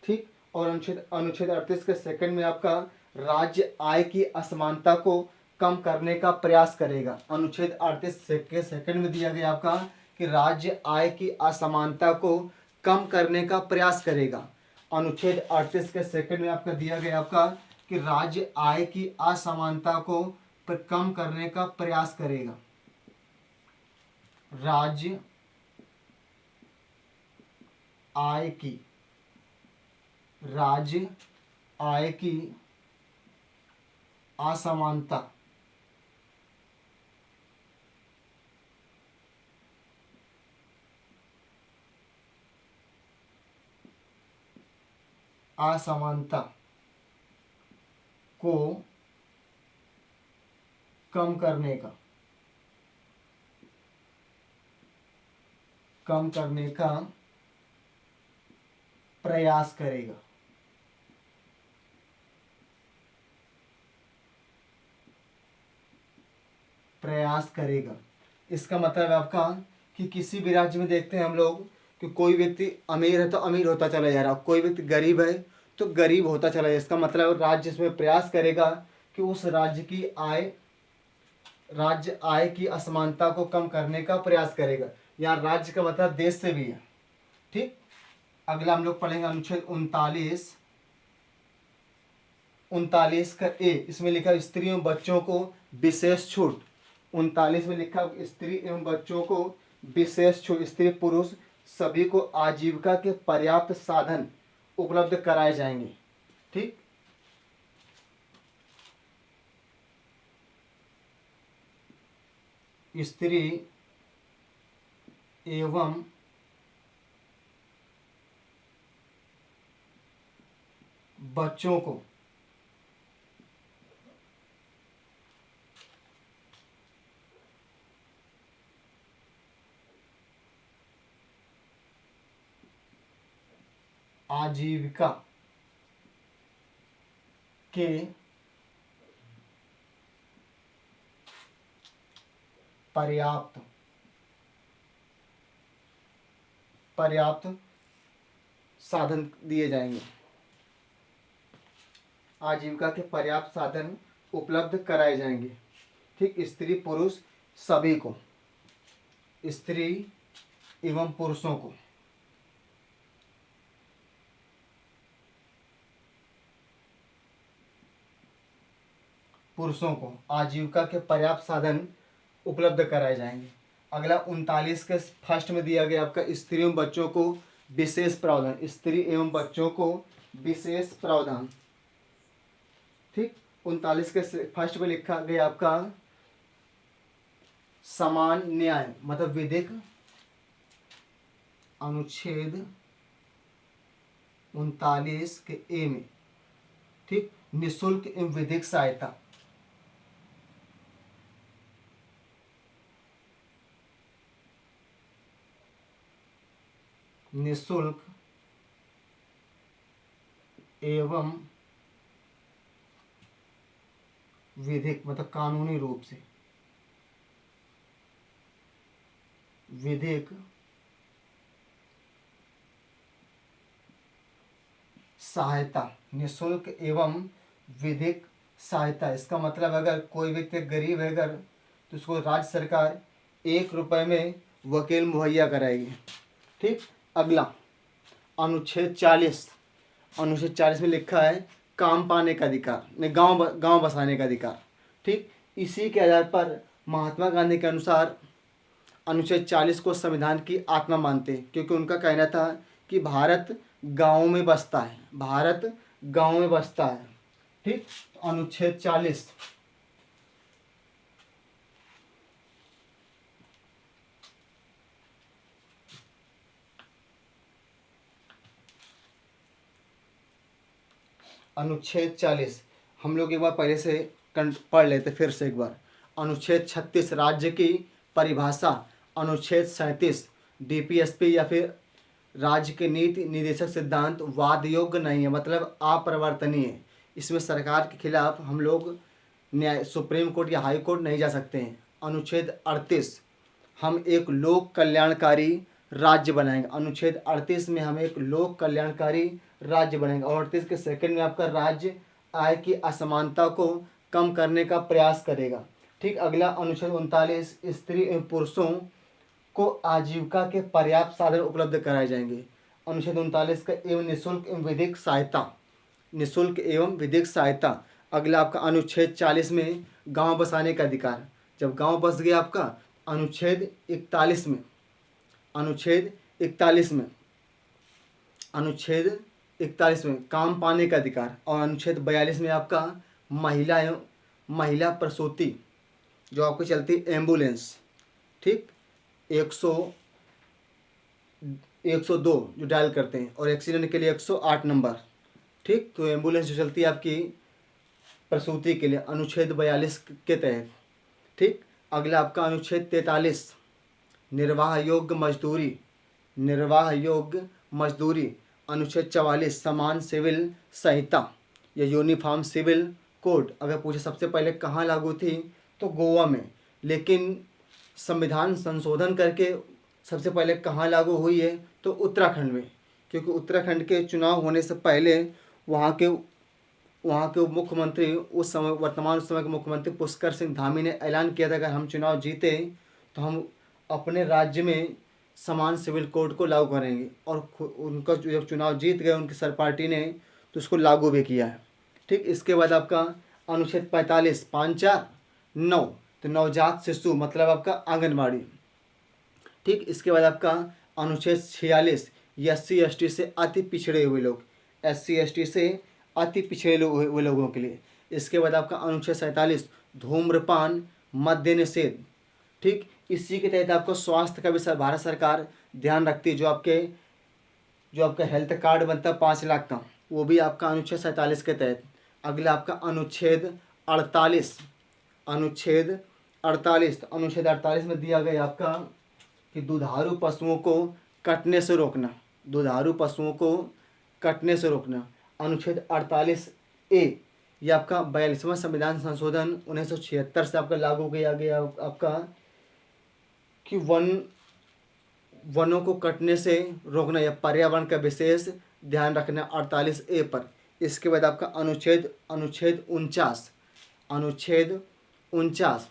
ठीक, और अनुच्छेद 38 के सेकंड में आपका राज्य आय की असमानता को कम करने का प्रयास करेगा। अनुच्छेद 38 के सेकंड में दिया गया आपका कि राज्य आय की असमानता को कम करने का प्रयास करेगा। अनुच्छेद 38 के सेकंड में आपका दिया गया आपका कि राज्य आय की असमानता को कम करने का प्रयास करेगा। राज्य आय की असमानता को कम करने का प्रयास करेगा। इसका मतलब है आपका कि किसी भी राज्य में देखते हैं हम लोग कि कोई व्यक्ति अमीर है तो अमीर होता चला जा रहा, कोई व्यक्ति गरीब है तो गरीब होता चला जाए। इसका मतलब राज्य इसमें प्रयास करेगा कि उस राज्य आय की असमानता को कम करने का प्रयास करेगा। यहाँ राज्य का मतलब देश से भी है। ठीक, अगला हम लोग पढ़ेंगे अनुच्छेद 39 का ए। इसमें लिखा स्त्री एवं बच्चों को विशेष छूट। 39 में लिखा स्त्री एवं बच्चों को विशेष छूट। स्त्री पुरुष सभी को आजीविका के पर्याप्त साधन उपलब्ध कराए जाएंगे। ठीक, स्त्री एवं बच्चों को आजीविका के पर्याप्त साधन दिए जाएंगे। आजीविका के पर्याप्त साधन उपलब्ध कराए जाएंगे। ठीक, स्त्री पुरुष सभी को, स्त्री एवं पुरुषों को आजीविका के पर्याप्त साधन उपलब्ध कराए जाएंगे। अगला 39 के फर्स्ट में दिया गया आपका स्त्री एवं बच्चों को विशेष प्रावधान। स्त्री एवं बच्चों को विशेष प्रावधान। ठीक, 39 के फर्स्ट में लिखा गया आपका समान न्याय, मतलब विधिक। अनुच्छेद 39 के ए में, ठीक, निःशुल्क एवं विधिक सहायता। निःशुल्क एवं विधिक, मतलब कानूनी रूप से विधिक सहायता। निःशुल्क एवं विधिक सहायता, इसका मतलब अगर कोई व्यक्ति गरीब है अगर, तो उसको राज्य सरकार 1 रुपए में वकील मुहैया कराएगी। ठीक, अगला अनुच्छेद 40 में लिखा है काम पाने का अधिकार, ने गांव बसाने का अधिकार। ठीक, इसी के आधार पर महात्मा गांधी के अनुसार अनुच्छेद 40 को संविधान की आत्मा मानते हैं, क्योंकि उनका कहना था कि भारत गाँव में बसता है, भारत गाँव में बसता है। ठीक, अनुच्छेद 40 अनुच्छेद 40 हम लोग एक बार पहले से पढ़ लेते फिर से एक बार। अनुच्छेद 36 राज्य की परिभाषा। अनुच्छेद 37 डीपीएसपी या फिर राज्य के नीति निर्देशक सिद्धांत वाद योग्य नहीं है, मतलब अपरिवर्तनीय है। इसमें सरकार के खिलाफ हम लोग न्याय सुप्रीम कोर्ट या हाई कोर्ट नहीं जा सकते हैं। अनुच्छेद 38 हम एक लोक कल्याणकारी राज्य बनाएंगे। अनुच्छेद 38 में हम एक लोक कल्याणकारी राज्य बनाएंगे। और 38 के सेकंड में आपका राज्य आय की असमानता को कम करने का प्रयास करेगा। ठीक, अगला अनुच्छेद 39 स्त्री एवं पुरुषों को आजीविका के पर्याप्त साधन उपलब्ध कराए जाएंगे। अनुच्छेद 39 का एवं निःशुल्क एवं विधिक सहायता, निःशुल्क एवं विधिक सहायता। अगला आपका अनुच्छेद 40 में गांव बसाने का अधिकार। जब गांव बस गया आपका, अनुच्छेद 41 में, अनुच्छेद 41 में, अनुच्छेद 41 में काम पाने का अधिकार। और अनुच्छेद 42 में आपका महिला प्रसूति जो आपको चलती एम्बुलेंस, ठीक, 102 जो डायल करते हैं, और एक्सीडेंट के लिए 108 नंबर, ठीक। तो एम्बुलेंस जो चलती है आपकी प्रसूति के लिए, अनुच्छेद 42 के तहत, ठीक। अगला आपका अनुच्छेद 43 निर्वाह योग्य मजदूरी, निर्वाह योग्य मजदूरी। अनुच्छेद 44 समान सिविल संहिता या यूनिफॉर्म सिविल कोड। अगर पूछे सबसे पहले कहाँ लागू थी तो गोवा में, लेकिन संविधान संशोधन करके सबसे पहले कहाँ लागू हुई है तो उत्तराखंड में, क्योंकि उत्तराखंड के चुनाव होने से पहले वहाँ के उप मुख्यमंत्री उस समय, वर्तमान समय के मुख्यमंत्री पुष्कर सिंह धामी ने ऐलान किया था अगर हम चुनाव जीते तो हम अपने राज्य में समान सिविल कोड को लागू करेंगे। और उनका जब चुनाव जीत गए उनकी सर पार्टी ने, तो उसको लागू भी किया है, ठीक। इसके बाद आपका अनुच्छेद 45 549 तो नवजात शिशु मतलब आपका आंगनबाड़ी, ठीक। इसके बाद आपका अनुच्छेद 46 SC ST से अति पिछड़े हुए लोग, SC ST से अति पिछड़े हुए लोगों के लिए। इसके बाद आपका अनुच्छेद 47 धूम्रपान मद्य निषेध, ठीक। इसी के तहत आपको स्वास्थ्य का भी भारत सरकार ध्यान रखती है। जो आपका हेल्थ कार्ड बनता है 5 लाख का, वो भी आपका अनुच्छेद 47 के तहत। अगला आपका अनुच्छेद 48, अनुच्छेद 48, तो अनुच्छेद 48 में दिया गया आपका कि दुधारू पशुओं को कटने से रोकना, दुधारू पशुओं को कटने से रोकना। अनुच्छेद 48A ये आपका 42वां संविधान संशोधन 1976 से आपका लागू किया गया आपका कि वनों को कटने से रोकना या पर्यावरण का विशेष ध्यान रखना 48A पर। इसके बाद आपका अनुच्छेद 49,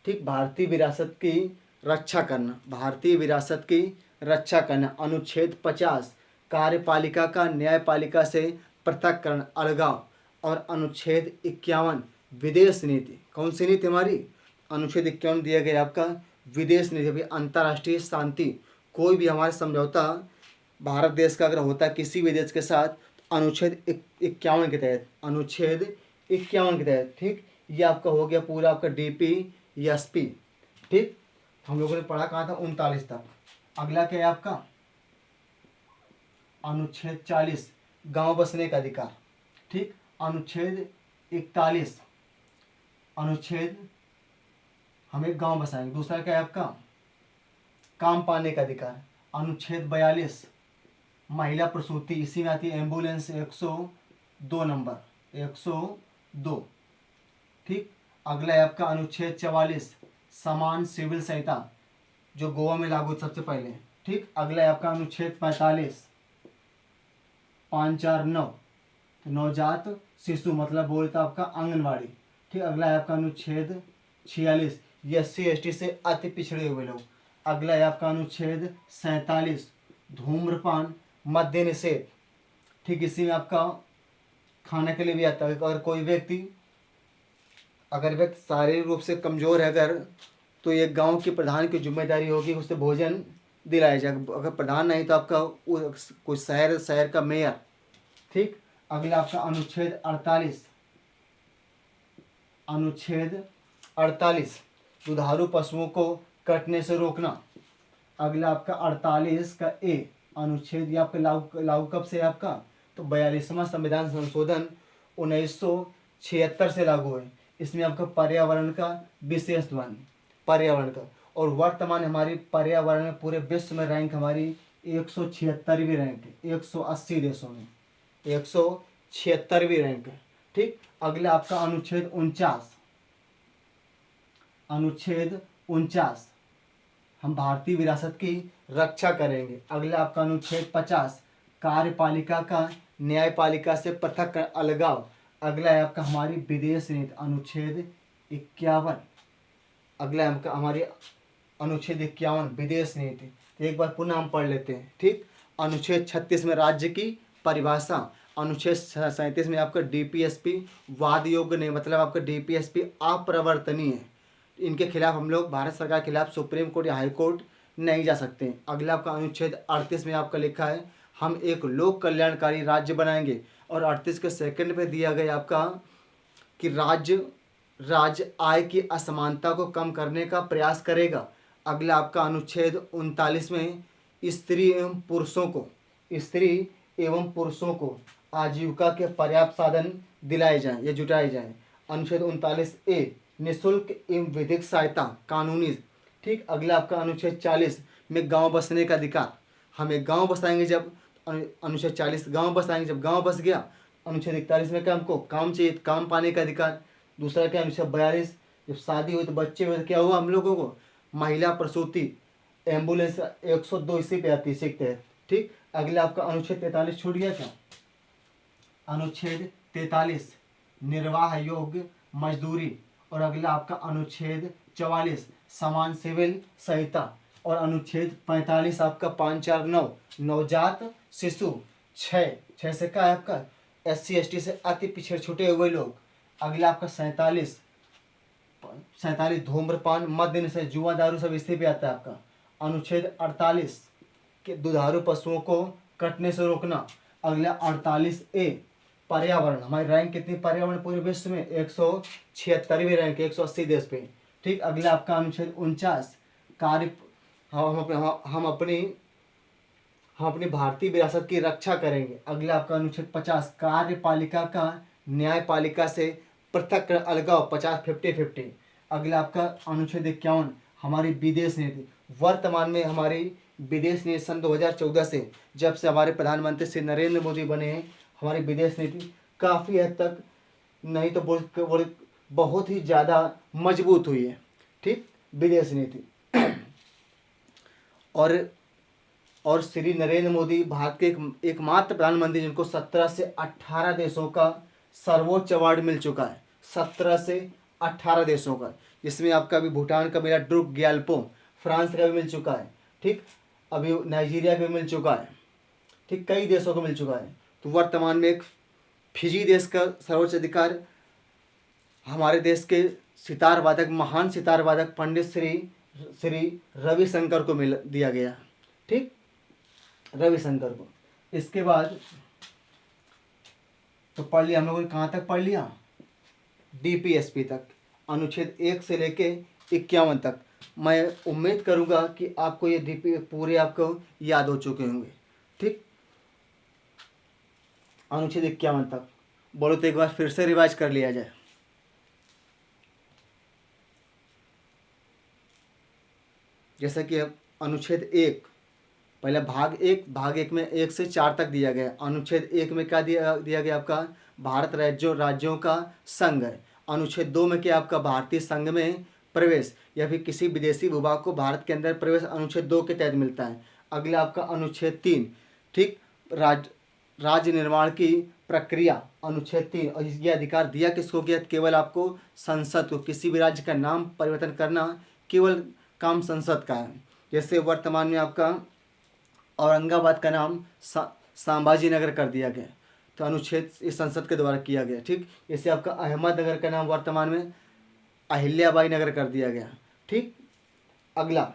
ठीक, भारतीय विरासत की रक्षा करना, भारतीय विरासत की रक्षा करना। अनुच्छेद 50 कार्यपालिका का न्यायपालिका से पृथक्करण, अलगाव। और अनुच्छेद 51 विदेश नीति, कौन सी नीति हमारी, अनुच्छेद 51 दिया गया आपका विदेश नीति, अंतर्राष्ट्रीय शांति। कोई भी हमारे समझौता भारत देश का अगर होता है किसी भी देश के साथ, अनुच्छेद 51 के तहत, अनुच्छेद 51 के तहत, ठीक। ये आपका हो गया पूरा आपका DPSP, ठीक। हम लोगों ने पढ़ा कहाँ था 39 तक। अगला क्या है आपका अनुच्छेद 40 गांव बसने का अधिकार, ठीक। अनुच्छेद 41 अनुच्छेद हम एक गांव बसाएंगे। दूसरा क्या है आपका काम पाने का अधिकार। अनुच्छेद 42 महिला प्रसूति, इसी में आती है एम्बुलेंस 102 नंबर, 102, ठीक। अगला है आपका अनुच्छेद 44 समान सिविल संहिता जो गोवा में लागू सबसे पहले, ठीक। अगला है आपका अनुच्छेद 45 549 तो नवजात शिशु मतलब बोलता आपका आंगनवाड़ी, ठीक। अगला है आपका अनुच्छेद 46 SC ST से अति पिछड़े हुए लोग। अगला है आपका अनुच्छेद 47 धूम्रपान मद्य निषेध, ठीक। इसी में आपका खाने के लिए भी आता है। अगर व्यक्ति शारीरिक रूप से कमज़ोर है अगर, तो ये गांव के प्रधान की जिम्मेदारी होगी उसे भोजन दिलाया जाए। अगर प्रधान नहीं तो आपका कोई शहर का मेयर, ठीक। अगला आपका अनुच्छेद 48 दुधारू पशुओं को कटने से रोकना। अगला आपका 48 का A अनुच्छेद, ये आपका लागू कब से है आपका तो 42वां संविधान संशोधन 1976 से लागू है। इसमें आपका पर्यावरण का विशेष ध्यान, पर्यावरण का, और वर्तमान हमारी पर्यावरण में पूरे विश्व में रैंक हमारी 176वीं रैंक है, 180 देशों में 176वीं रैंक है। ठीक, अगला आपका अनुच्छेद 49, अनुच्छेद 49, हम भारतीय विरासत की रक्षा करेंगे। अगला आपका अनुच्छेद 50, कार्यपालिका का न्यायपालिका से पृथक कर अलगाव। अगला है आपका हमारी विदेश नीति, अनुच्छेद 51। अगला है आपका हमारी अनुच्छेद 51 विदेश नीति। एक बार पुनः हम पढ़ लेते हैं। ठीक, अनुच्छेद 36 में राज्य की परिभाषा, अनुच्छेद 37 में आपका डीपीएसपी वाद योग्य नहीं, मतलब आपका डीपीएसपी अप्रवर्तनीय है, इनके खिलाफ हम लोग भारत सरकार के खिलाफ सुप्रीम कोर्ट या हाई कोर्ट नहीं जा सकते। अगला आपका अनुच्छेद 38 में आपका लिखा है हम एक लोक कल्याणकारी राज्य बनाएंगे, और 38 के सेकंड पे दिया गया आपका कि राज्य आय की असमानता को कम करने का प्रयास करेगा। अगला आपका अनुच्छेद 39 में स्त्री एवं पुरुषों को आजीविका के पर्याप्त साधन दिलाए जाएं या जुटाए जाएं। अनुच्छेद 39A निःशुल्क एवं विधिक सहायता कानूनी। ठीक, अगला आपका अनुच्छेद 40 में गांव बसने का अधिकार, हमें गांव बसाएंगे जब, अनुच्छेद 40 गांव बसाएंगे जब गांव बस गया। अनुच्छेद 41 में क्या, हमको काम चाहिए, काम पाने का अधिकार। दूसरा क्या, अनुच्छेद 42 जब शादी हुई तो बच्चे हुए तो क्या हुआ हम लोगों को, महिला प्रसूति एम्बुलेंस 102 इसी पे आती सीखते हैं। ठीक, अगला आपका अनुच्छेद 43 छूट गया क्या, अनुच्छेद 43 निर्वाह योग्य मजदूरी। और अगला आपका अनुच्छेद 44 समान सिविल संहिता। और अनुच्छेद 45 आपका 549 नवजात शिशु। 6 से क्या है आपका SC ST से अति पिछड़ छूटे हुए लोग। अगला आपका 47 धूम्रपान मद्य निषेध जुआ दारू सब इसी पे आता है आपका। अनुच्छेद 48 के दुधारू पशुओं को कटने से रोकना। अगला 48A पर्यावरण, हमारी रैंक कितनी पर्यावरण पूरे विश्व में 176वीं रैंक, 180 देश पे। ठीक, अगला आपका अनुच्छेद 49 कार्य, हम अपनी भारतीय विरासत की रक्षा करेंगे। अगला आपका अनुच्छेद 50 कार्यपालिका का न्यायपालिका से पृथक कर अलगाव, 50-50-50। अगला आपका अनुच्छेद 51 हमारी विदेश नीति। वर्तमान में हमारी विदेश नीति सन 2014 से जब से हमारे प्रधानमंत्री श्री नरेंद्र मोदी बने हैं, हमारी विदेश नीति काफ़ी हद तक नहीं तो बहुत ही ज़्यादा मजबूत हुई है। ठीक, विदेश नीति और श्री नरेंद्र मोदी भारत के एकमात्र प्रधानमंत्री जिनको 17 से 18 देशों का सर्वोच्च अवार्ड मिल चुका है, 17 से 18 देशों का, जिसमें आपका अभी भूटान का मिला ड्रुक ग्यालपो, फ्रांस का भी मिल चुका है। ठीक, अभी नाइजीरिया का भी मिल चुका है। ठीक, कई देशों को मिल चुका है। तो वर्तमान में एक फिजी देश का सर्वोच्च अधिकार हमारे देश के सितार वादक, महान सितार वादक पंडित श्री रविशंकर को मिल दिया गया। ठीक, रविशंकर को। इसके बाद तो पढ़ लिया हम लोगों ने, कहाँ तक पढ़ लिया, डीपीएसपी तक, अनुच्छेद 1 से लेके 51 तक। मैं उम्मीद करूंगा कि आपको ये डीपी पूरे आपको याद हो चुके होंगे। ठीक, अनुच्छेद 51 तक बोलो तो एक बार फिर से रिवाइज कर लिया जाए। जैसा कि अब अनुच्छेद 1 पहले भाग 1 में 1 से 4 तक दिया गया। अनुच्छेद 1 में क्या दिया गया आपका, भारत राज्यों का संघ है। अनुच्छेद 2 में क्या आपका, भारतीय संघ में प्रवेश या फिर किसी विदेशी भूभाग को भारत के अंदर प्रवेश अनुच्छेद 2 के तहत मिलता है। अगला आपका अनुच्छेद 3, ठीक, राज्य निर्माण की प्रक्रिया, अनुच्छेद 3, और ये अधिकार दिया किसको गया, केवल आपको संसद को, किसी भी राज्य का नाम परिवर्तन करना केवल काम संसद का है। जैसे वर्तमान में आपका औरंगाबाद का नाम संभाजी नगर कर दिया गया, तो अनुच्छेद इस संसद के द्वारा किया गया। ठीक, जैसे आपका अहमदनगर का नाम वर्तमान में अहिल्याबाई नगर कर दिया गया। ठीक, अगला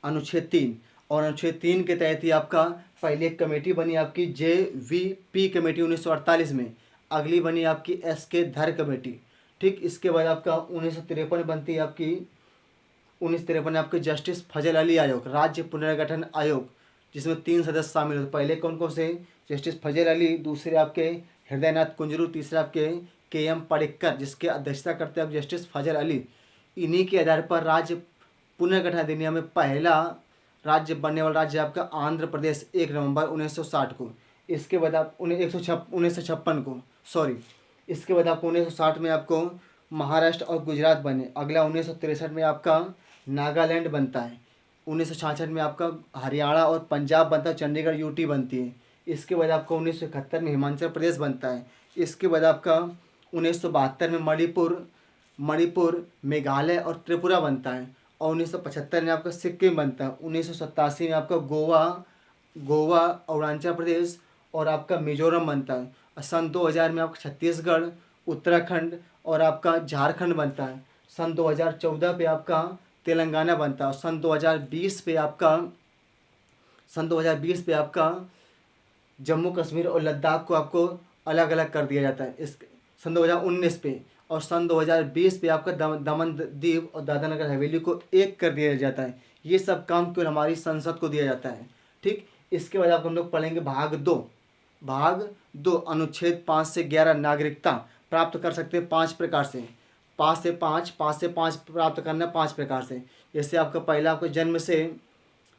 अनुच्छेद 3, और अनुच्छेद 3 के तहत ही आपका पहले एक कमेटी बनी आपकी JVP कमेटी 1948 में, अगली बनी आपकी SK धर कमेटी। ठीक, इसके बाद आपका 1953 बनती है आपकी 1953 में आपके जस्टिस फजल अली आयोग, राज्य पुनर्गठन आयोग, जिसमें 3 सदस्य शामिल होते। पहले कौन कौन से, जस्टिस फजल अली, दूसरे आपके हृदयनाथ कुंजरू, तीसरा आपके KM पडिक्कर जिसके अध्यक्षता करते हैं जस्टिस फजल अली। इन्हीं के आधार पर राज्य पुनर्गठन अधिनियम में पहला राज्य बनने वाला राज्य आपका आंध्र प्रदेश 1 नवंबर 1960 को। इसके बाद आप 1956 को सॉरी इसके बाद आपको 1960 में आपको महाराष्ट्र और गुजरात बने। अगला 1963 में आपका नागालैंड बनता है। 1966 में आपका हरियाणा और पंजाब बनता है, चंडीगढ़ UT बनती है। इसके बाद आपका 1971 में हिमाचल प्रदेश बनता है। इसके बाद आपका 1972 में मणिपुर, मेघालय और त्रिपुरा बनता है। और 1975 में आपका सिक्किम बनता है। 1987 में आपका गोवा, अरुणाचल प्रदेश और आपका मिजोरम बनता है। और सन 2000 में आपका छत्तीसगढ़, उत्तराखंड और आपका झारखंड बनता है। सन 2014 पे आपका तेलंगाना बनता है। और सन 2020 पे आपका जम्मू कश्मीर और लद्दाख को आपको अलग अलग कर दिया जाता है इस सन 2019 पे। और सन 2020 पे आपका दमन दीव और दादरा नगर हवेली को एक कर दिया जाता है। ये सब काम केवल हमारी संसद को दिया जाता है। ठीक, इसके बाद आप हम लोग पढ़ेंगे भाग दो अनुच्छेद 5 से 11 नागरिकता प्राप्त कर सकते हैं 5 प्रकार से। 5 से 5 प्राप्त करना 5 प्रकार से। जैसे आपका पहला आपका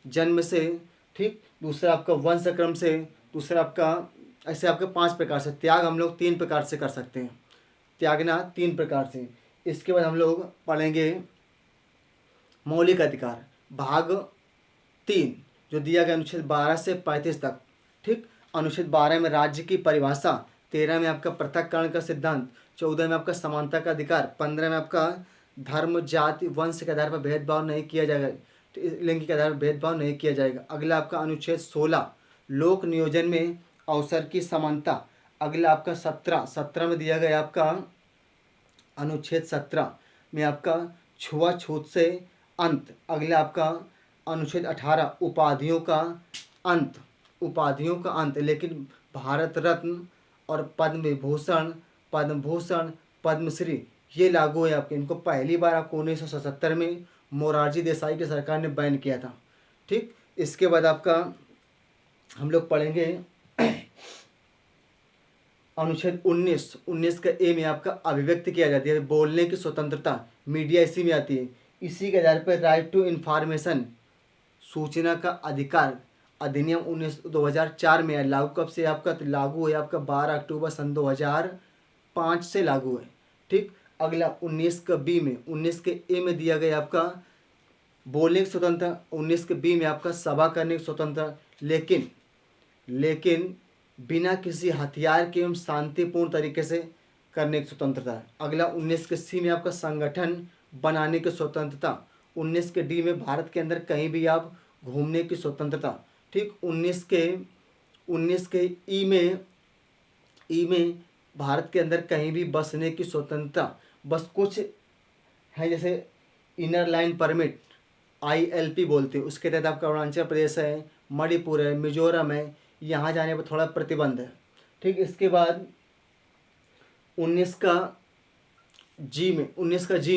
जन्म से, ठीक, दूसरा आपका वंशक्रम से, दूसरा आपका ऐसे आपके 5 प्रकार से। त्याग हम लोग 3 प्रकार से कर सकते हैं, त्यागना 3 प्रकार से। इसके बाद हम लोग पढ़ेंगे मौलिक अधिकार भाग 3 जो दिया गया अनुच्छेद 12 से 35 तक। ठीक, अनुच्छेद 12 में राज्य की परिभाषा, 13 में आपका पृथक्करण का सिद्धांत, 14 में आपका समानता का अधिकार, 15 में आपका धर्म, जाति, वंश के आधार पर भेदभाव नहीं किया जाएगा, लिंग के आधार पर भेदभाव नहीं किया जाएगा। अगला आपका अनुच्छेद 16 लोक नियोजन में अवसर की समानता। अगला आपका 17 में दिया गया आपका अनुच्छेद 17 में आपका छुआछूत से अंत। अगला आपका अनुच्छेद 18 उपाधियों का अंत, लेकिन भारत रत्न और पद्म भूषण, पद्मश्री ये लागू है आपके। इनको पहली बार आपको 1977 में मोरारजी देसाई की सरकार ने बैन किया था। ठीक, इसके बाद आपका हम लोग पढ़ेंगे अनुच्छेद 19 का ए में आपका अभिव्यक्ति किया जाती है, बोलने की स्वतंत्रता, मीडिया इसी में आती है। इसी के आधार पर राइट टू इन्फॉर्मेशन, सूचना का अधिकार अधिनियम 2004 में लागू। कब से आपका लागू है? आपका 12 अक्टूबर सन 2005 से लागू है। ठीक, अगला 19 का बी में, 19 के ए में दिया गया आपका बोलने की स्वतंत्रता, 19 के बी में आपका सभा करने की स्वतंत्रता, लेकिन बिना किसी हथियार के एवं शांतिपूर्ण तरीके से करने की स्वतंत्रता। अगला 19 के सी में आपका संगठन बनाने की स्वतंत्रता। 19 के डी में भारत के अंदर कहीं भी आप घूमने की स्वतंत्रता। ठीक, 19 के ई में भारत के अंदर कहीं भी बसने की स्वतंत्रता। बस कुछ है जैसे इनर लाइन परमिट ILP बोलते हैं, उसके तहत आपका अरुणाचल प्रदेश है, मणिपुर है, मिजोरम है, यहाँ जाने पर थोड़ा प्रतिबंध है। ठीक, इसके बाद 19 का जी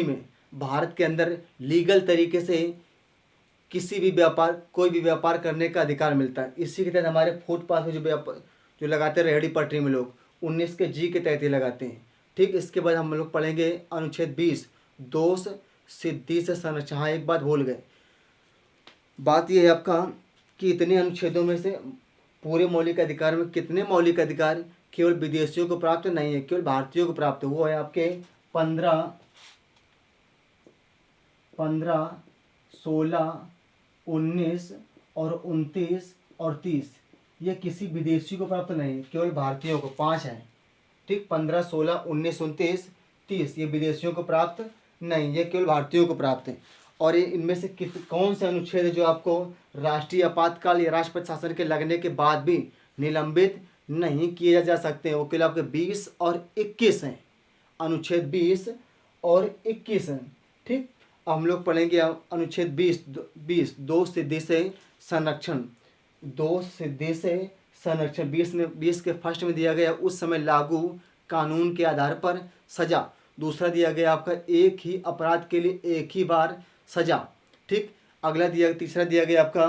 में भारत के अंदर लीगल तरीके से कोई भी व्यापार करने का अधिकार मिलता है। इसी के तहत हमारे फुटपाथ में जो लगाते हैं रेहड़ी पटरी में लोग, 19 के जी के तहत ही लगाते हैं। ठीक, इसके बाद हम लोग पढ़ेंगे अनुच्छेद 20 दोष सिद्धि से संरक्षण। हाँ, एक बात भूल गए, बात यह है आपका कि इतने अनुच्छेदों में से पूरे मौलिक अधिकार में कितने मौलिक अधिकार केवल विदेशियों को प्राप्त नहीं है, केवल भारतीयों को प्राप्त है। वो है आपके 15, 16, 19 और 29 और 30। ये किसी विदेशी को प्राप्त नहीं है, केवल भारतीयों को 5 है। ठीक, 15, 16, 19, 29, 30 ये विदेशियों को प्राप्त नहीं, ये केवल भारतीयों को प्राप्त है। और ये इनमें से कौन से अनुच्छेद है जो आपको राष्ट्रीय आपातकाल या राष्ट्रपति शासन के लगने के बाद भी निलंबित नहीं किए जा सकते हैं? वो केवल आपके 20 और 21 हैं, अनुच्छेद 20 और 21 हैं। ठीक, हम लोग पढ़ेंगे अनुच्छेद 20 दो सिद्धि से संरक्षण। 20 के फर्स्ट में दिया गया उस समय लागू कानून के आधार पर सजा। दूसरा दिया गया आपका एक ही अपराध के लिए एक ही बार सजा। ठीक, तीसरा दिया गया आपका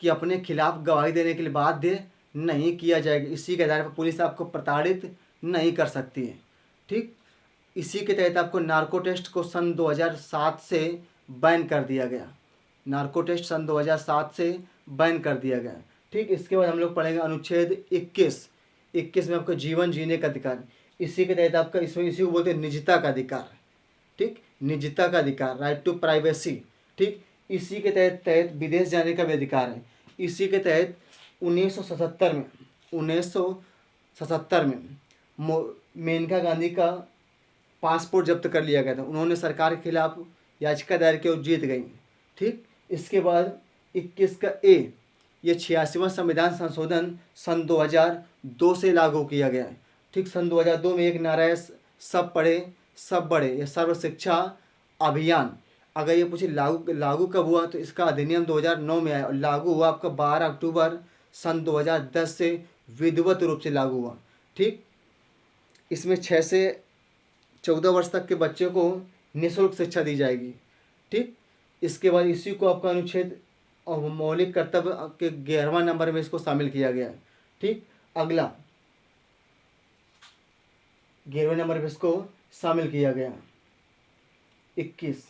कि अपने खिलाफ गवाही देने के लिए बाध्य नहीं किया जाएगा। इसी के आधार पर पुलिस आपको प्रताड़ित नहीं कर सकती है। ठीक, इसी के तहत आपको नार्को टेस्ट को सन 2007 से बैन कर दिया गया। नार्को टेस्ट सन 2007 से बैन कर दिया गया। ठीक, इसके बाद हम लोग पढ़ेंगे अनुच्छेद 21 में आपका जीवन जीने का अधिकार। इसी के तहत आपका इसमें इसी को बोलते हैं निजता का अधिकार। ठीक, निजता का अधिकार, राइट टू प्राइवेसी। ठीक, इसी के तहत विदेश जाने का भी अधिकार है। इसी के तहत 1977 में मेनका गांधी का पासपोर्ट जब्त कर लिया गया था। उन्होंने सरकार के खिलाफ याचिका दायर की और जीत गई। ठीक, इसके बाद 21 का ए, ये 86वां संविधान संशोधन सन 2002 से लागू किया गया है। ठीक, सन 2002 में एक नारा है, सब पढ़े सब बढ़े, ये सर्व शिक्षा अभियान। अगर ये पूछे लागू कब हुआ, तो इसका अधिनियम 2009 में आया और लागू हुआ आपका 12 अक्टूबर सन 2010 से विधिवत रूप से लागू हुआ। ठीक, इसमें 6 से 14 वर्ष तक के बच्चे को निःशुल्क शिक्षा दी जाएगी। ठीक, इसके बाद इसी को आपका अनुच्छेद और मौलिक कर्तव्य के 11वां नंबर में इसको शामिल किया गया है। ठीक, अगला 11वें नंबर पर इसको शामिल किया गया 21।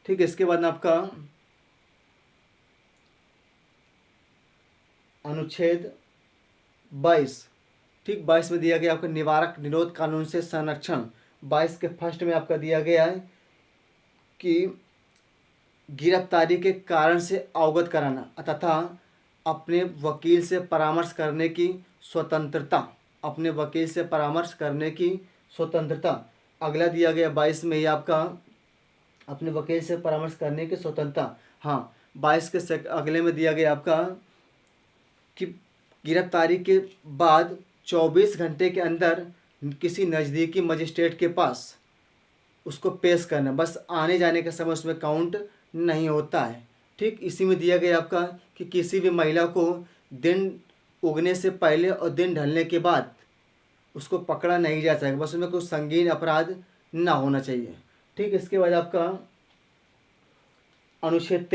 ठीक, इसके बाद आपका अनुच्छेद 22। ठीक, 22 में दिया गया आपका निवारक निरोध कानून से संरक्षण। 22 के फर्स्ट में आपका दिया गया है कि गिरफ्तारी के कारण से अवगत कराना तथा अपने वकील से परामर्श करने की स्वतंत्रता। अपने वकील से परामर्श करने की स्वतंत्रता। अगला दिया गया 22 में ही आपका अपने वकील से परामर्श करने की स्वतंत्रता। हाँ, 22 के अगले में दिया गया आपका कि गिरफ्तारी के बाद 24 घंटे के अंदर किसी नज़दीकी मजिस्ट्रेट के पास उसको पेश करना। बस आने जाने का समय उसमें काउंट नहीं होता है। ठीक, इसी में दिया गया आपका कि किसी भी महिला को दिन उगने से पहले और दिन ढलने के बाद उसको पकड़ा नहीं जा सकेगा, बस उसमें कोई संगीन अपराध ना होना चाहिए। ठीक, इसके बाद आपका अनुच्छेद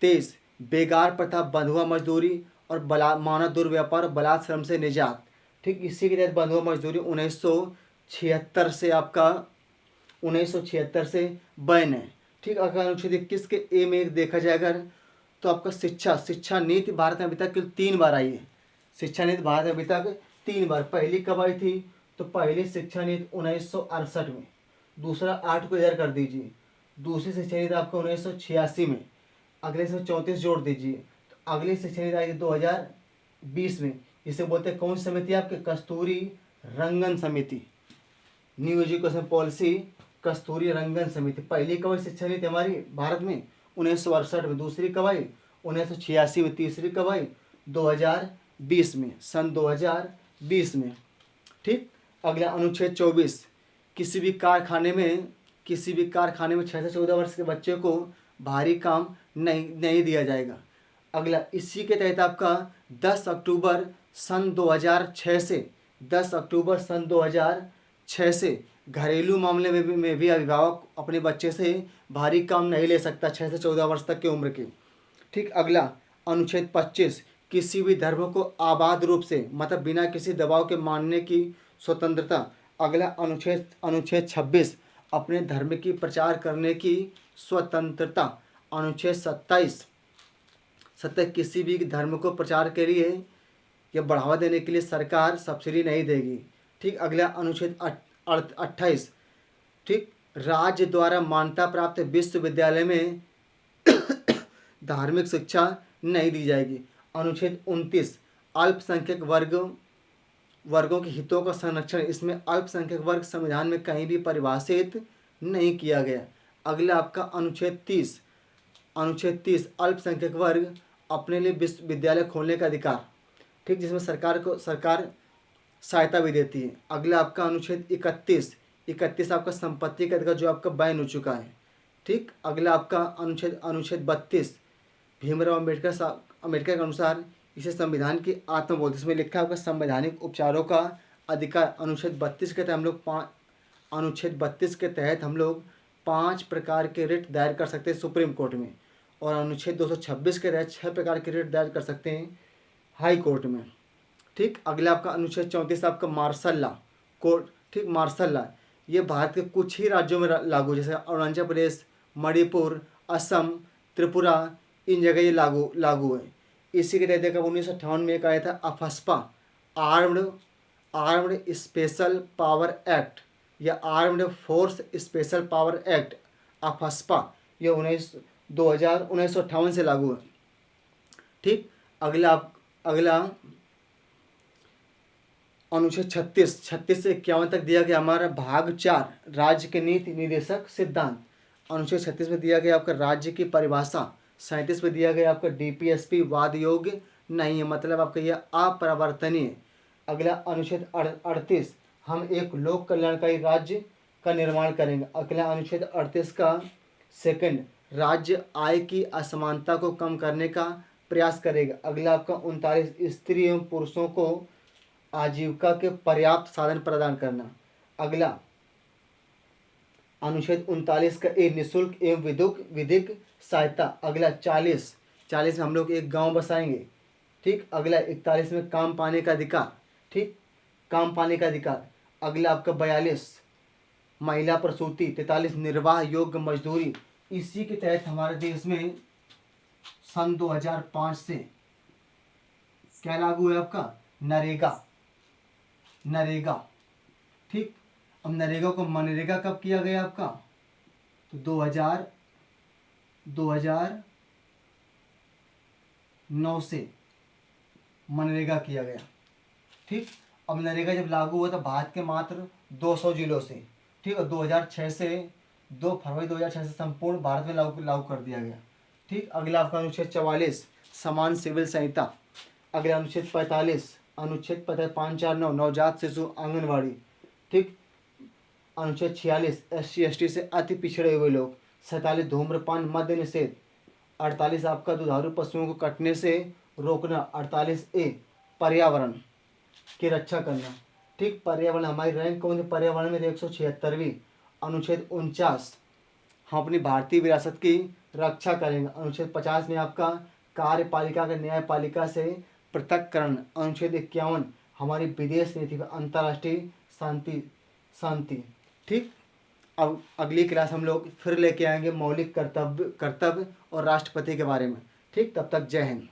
23 बेगार प्रथा, बंधुआ मजदूरी और मानव दुर्व्यापार और बलात् श्रम से निजात। ठीक, इसी के तहत बंधुआ मजदूरी 1976 से आपका 1976 से बैन है। ठीक, अगर अनुच्छेद 21 के ए में देखा जाए अगर, तो आपका शिक्षा नीति भारत में अभी तक केवल 3 बार आई है। शिक्षा नीति भारत में अभी तक 3 बार। पहली कब आई थी, तो पहली शिक्षा नीति 1968 में। दूसरा 8 को इधर कर दीजिए। दूसरी शिक्षा नीति आपका 1986 में। अगले से 34 जोड़ दीजिए, तो अगली शिक्षा नीति आई थी 2020 में। इसे बोलते हैं कौन सी समिति, आपके कस्तूरी रंगन समिति। न्यू एजुकेशन पॉलिसी कस्तूरी रंगन समिति। पहली कब आई शिक्षा नीति हमारी भारत में 1968 में। दूसरी कब आई 1986 में। तीसरी कब आई 2020 में, सन 2020 में। ठीक, अगला अनुच्छेद 24 किसी भी कारखाने में 6 से 14 वर्ष के बच्चे को भारी काम नहीं दिया जाएगा। अगला इसी के तहत आपका 10 अक्टूबर सन 2006 से घरेलू मामले में भी अभिभावक अपने बच्चे से भारी काम नहीं ले सकता 6 से 14 वर्ष तक की उम्र के। ठीक, अगला अनुच्छेद 25 किसी भी धर्म को आबाद रूप से मतलब बिना किसी दबाव के मानने की स्वतंत्रता। अगला अनुच्छेद 26 अपने धर्म की प्रचार करने की स्वतंत्रता। अनुच्छेद 27 किसी भी धर्म को प्रचार के लिए या बढ़ावा देने के लिए सरकार सब्सिडी नहीं देगी। ठीक, अगला अनुच्छेद 28 ठीक, राज्य द्वारा मान्यता प्राप्त विश्वविद्यालय में धार्मिक शिक्षा नहीं दी जाएगी। अनुच्छेद 29 अल्पसंख्यक वर्गों के हितों का संरक्षण। इसमें अल्पसंख्यक वर्ग संविधान में कहीं भी परिभाषित नहीं किया गया। अगला आपका अनुच्छेद 30 अल्पसंख्यक वर्ग अपने लिए विश्वविद्यालय खोलने का अधिकार। ठीक, जिसमें सरकार सहायता भी देती है। अगला आपका अनुच्छेद 31 आपका संपत्ति का अधिकार जो आपका बैन हो चुका है। ठीक, अगला आपका अनुच्छेद 32 भीमराव अम्बेडकर के अनुसार इसे संविधान की आत्मा बोलते। इसमें लिखा है आपका संवैधानिक उपचारों का अधिकार। अनुच्छेद 32 के तहत हम लोग 5 प्रकार के रिट दायर कर सकते हैं सुप्रीम कोर्ट में। और अनुच्छेद 226 के तहत 6 प्रकार के रिट दर्ज कर सकते हैं हाई कोर्ट में। ठीक, अगला आपका अनुच्छेद 34 आपका मार्शल लॉ कोर्ट। ठीक, मार्शल लॉ ये भारत के कुछ ही राज्यों में लागू, जैसे अरुणाचल प्रदेश, मणिपुर, असम, त्रिपुरा, इन जगह ये लागू है। इसी के तहत देखा 1958 में एक आया था AFSPA, armed special power act या armed force special power act, AFSPA, ये 1958 से लागू है। ठीक, अगला अनुच्छेद 36 से 51 तक दिया गया हमारा भाग 4 राज्य के नीति निदेशक सिद्धांत। अनुच्छेद 36 में दिया गया आपका राज्य की परिभाषा। 37 में दिया गया आपका डीपीएसपी वाद योग्य नहीं है, मतलब आपका यह अपरिवर्तनीय। अगला अनुच्छेद 38 हम एक लोक कल्याणकारी राज्य का निर्माण करेंगे। अगला अनुच्छेद 38 का सेकंड राज्य आय की असमानता को कम करने का प्रयास करेगा। अगला आपका 39 स्त्री एवं पुरुषों को आजीविका के पर्याप्त साधन प्रदान करना। अगला अनुच्छेद 39 का निःशुल्क एवं विधिक सहायता। अगला 40 में हम लोग एक गांव बसाएंगे। ठीक, अगला 41 में काम पाने का अधिकार। ठीक, काम पाने का अधिकार। अगला आपका 42 महिला प्रसूति। 43 निर्वाह योग्य मजदूरी। इसी के तहत हमारे देश में सन 2005 से क्या लागू है आपका नरेगा। ठीक, अब नरेगा को मनरेगा कब किया गया आपका, तो 2009 से मनरेगा किया गया। ठीक, अब नरेगा जब लागू हुआ था भारत के मात्र 200 जिलों से। ठीक, और 2006 से 2 फरवरी 2006 से संपूर्ण भारत में लागू कर दिया गया। ठीक, अगला आपका अनुच्छेद 44 समान सिविल संहिता। अगला अनुच्छेद 45 549 नवजात शिशु आंगनवाड़ी। ठीक, अनुच्छेद 46 SC/ST से अति पिछड़े हुए लोग। 47 धूम्रपान मद्य निषेध। 48 आपका दुधारू पशुओं को कटने से रोकना। 48A पर्यावरण की रक्षा करना। ठीक, पर्यावरण हमारी रैंक कौन सी पर्यावरण में 176वीं। अनुच्छेद 49 हम अपनी भारतीय विरासत की रक्षा करेंगे। अनुच्छेद 50 में आपका कार्यपालिका का न्यायपालिका से पृथक्करण। अनुच्छेद 51 हमारी विदेश नीति पर अंतर्राष्ट्रीय शांति। ठीक, अब अगली क्लास हम लोग फिर लेके आएंगे मौलिक कर्तव्य और राष्ट्रपति के बारे में। ठीक, तब तक जय हिंद।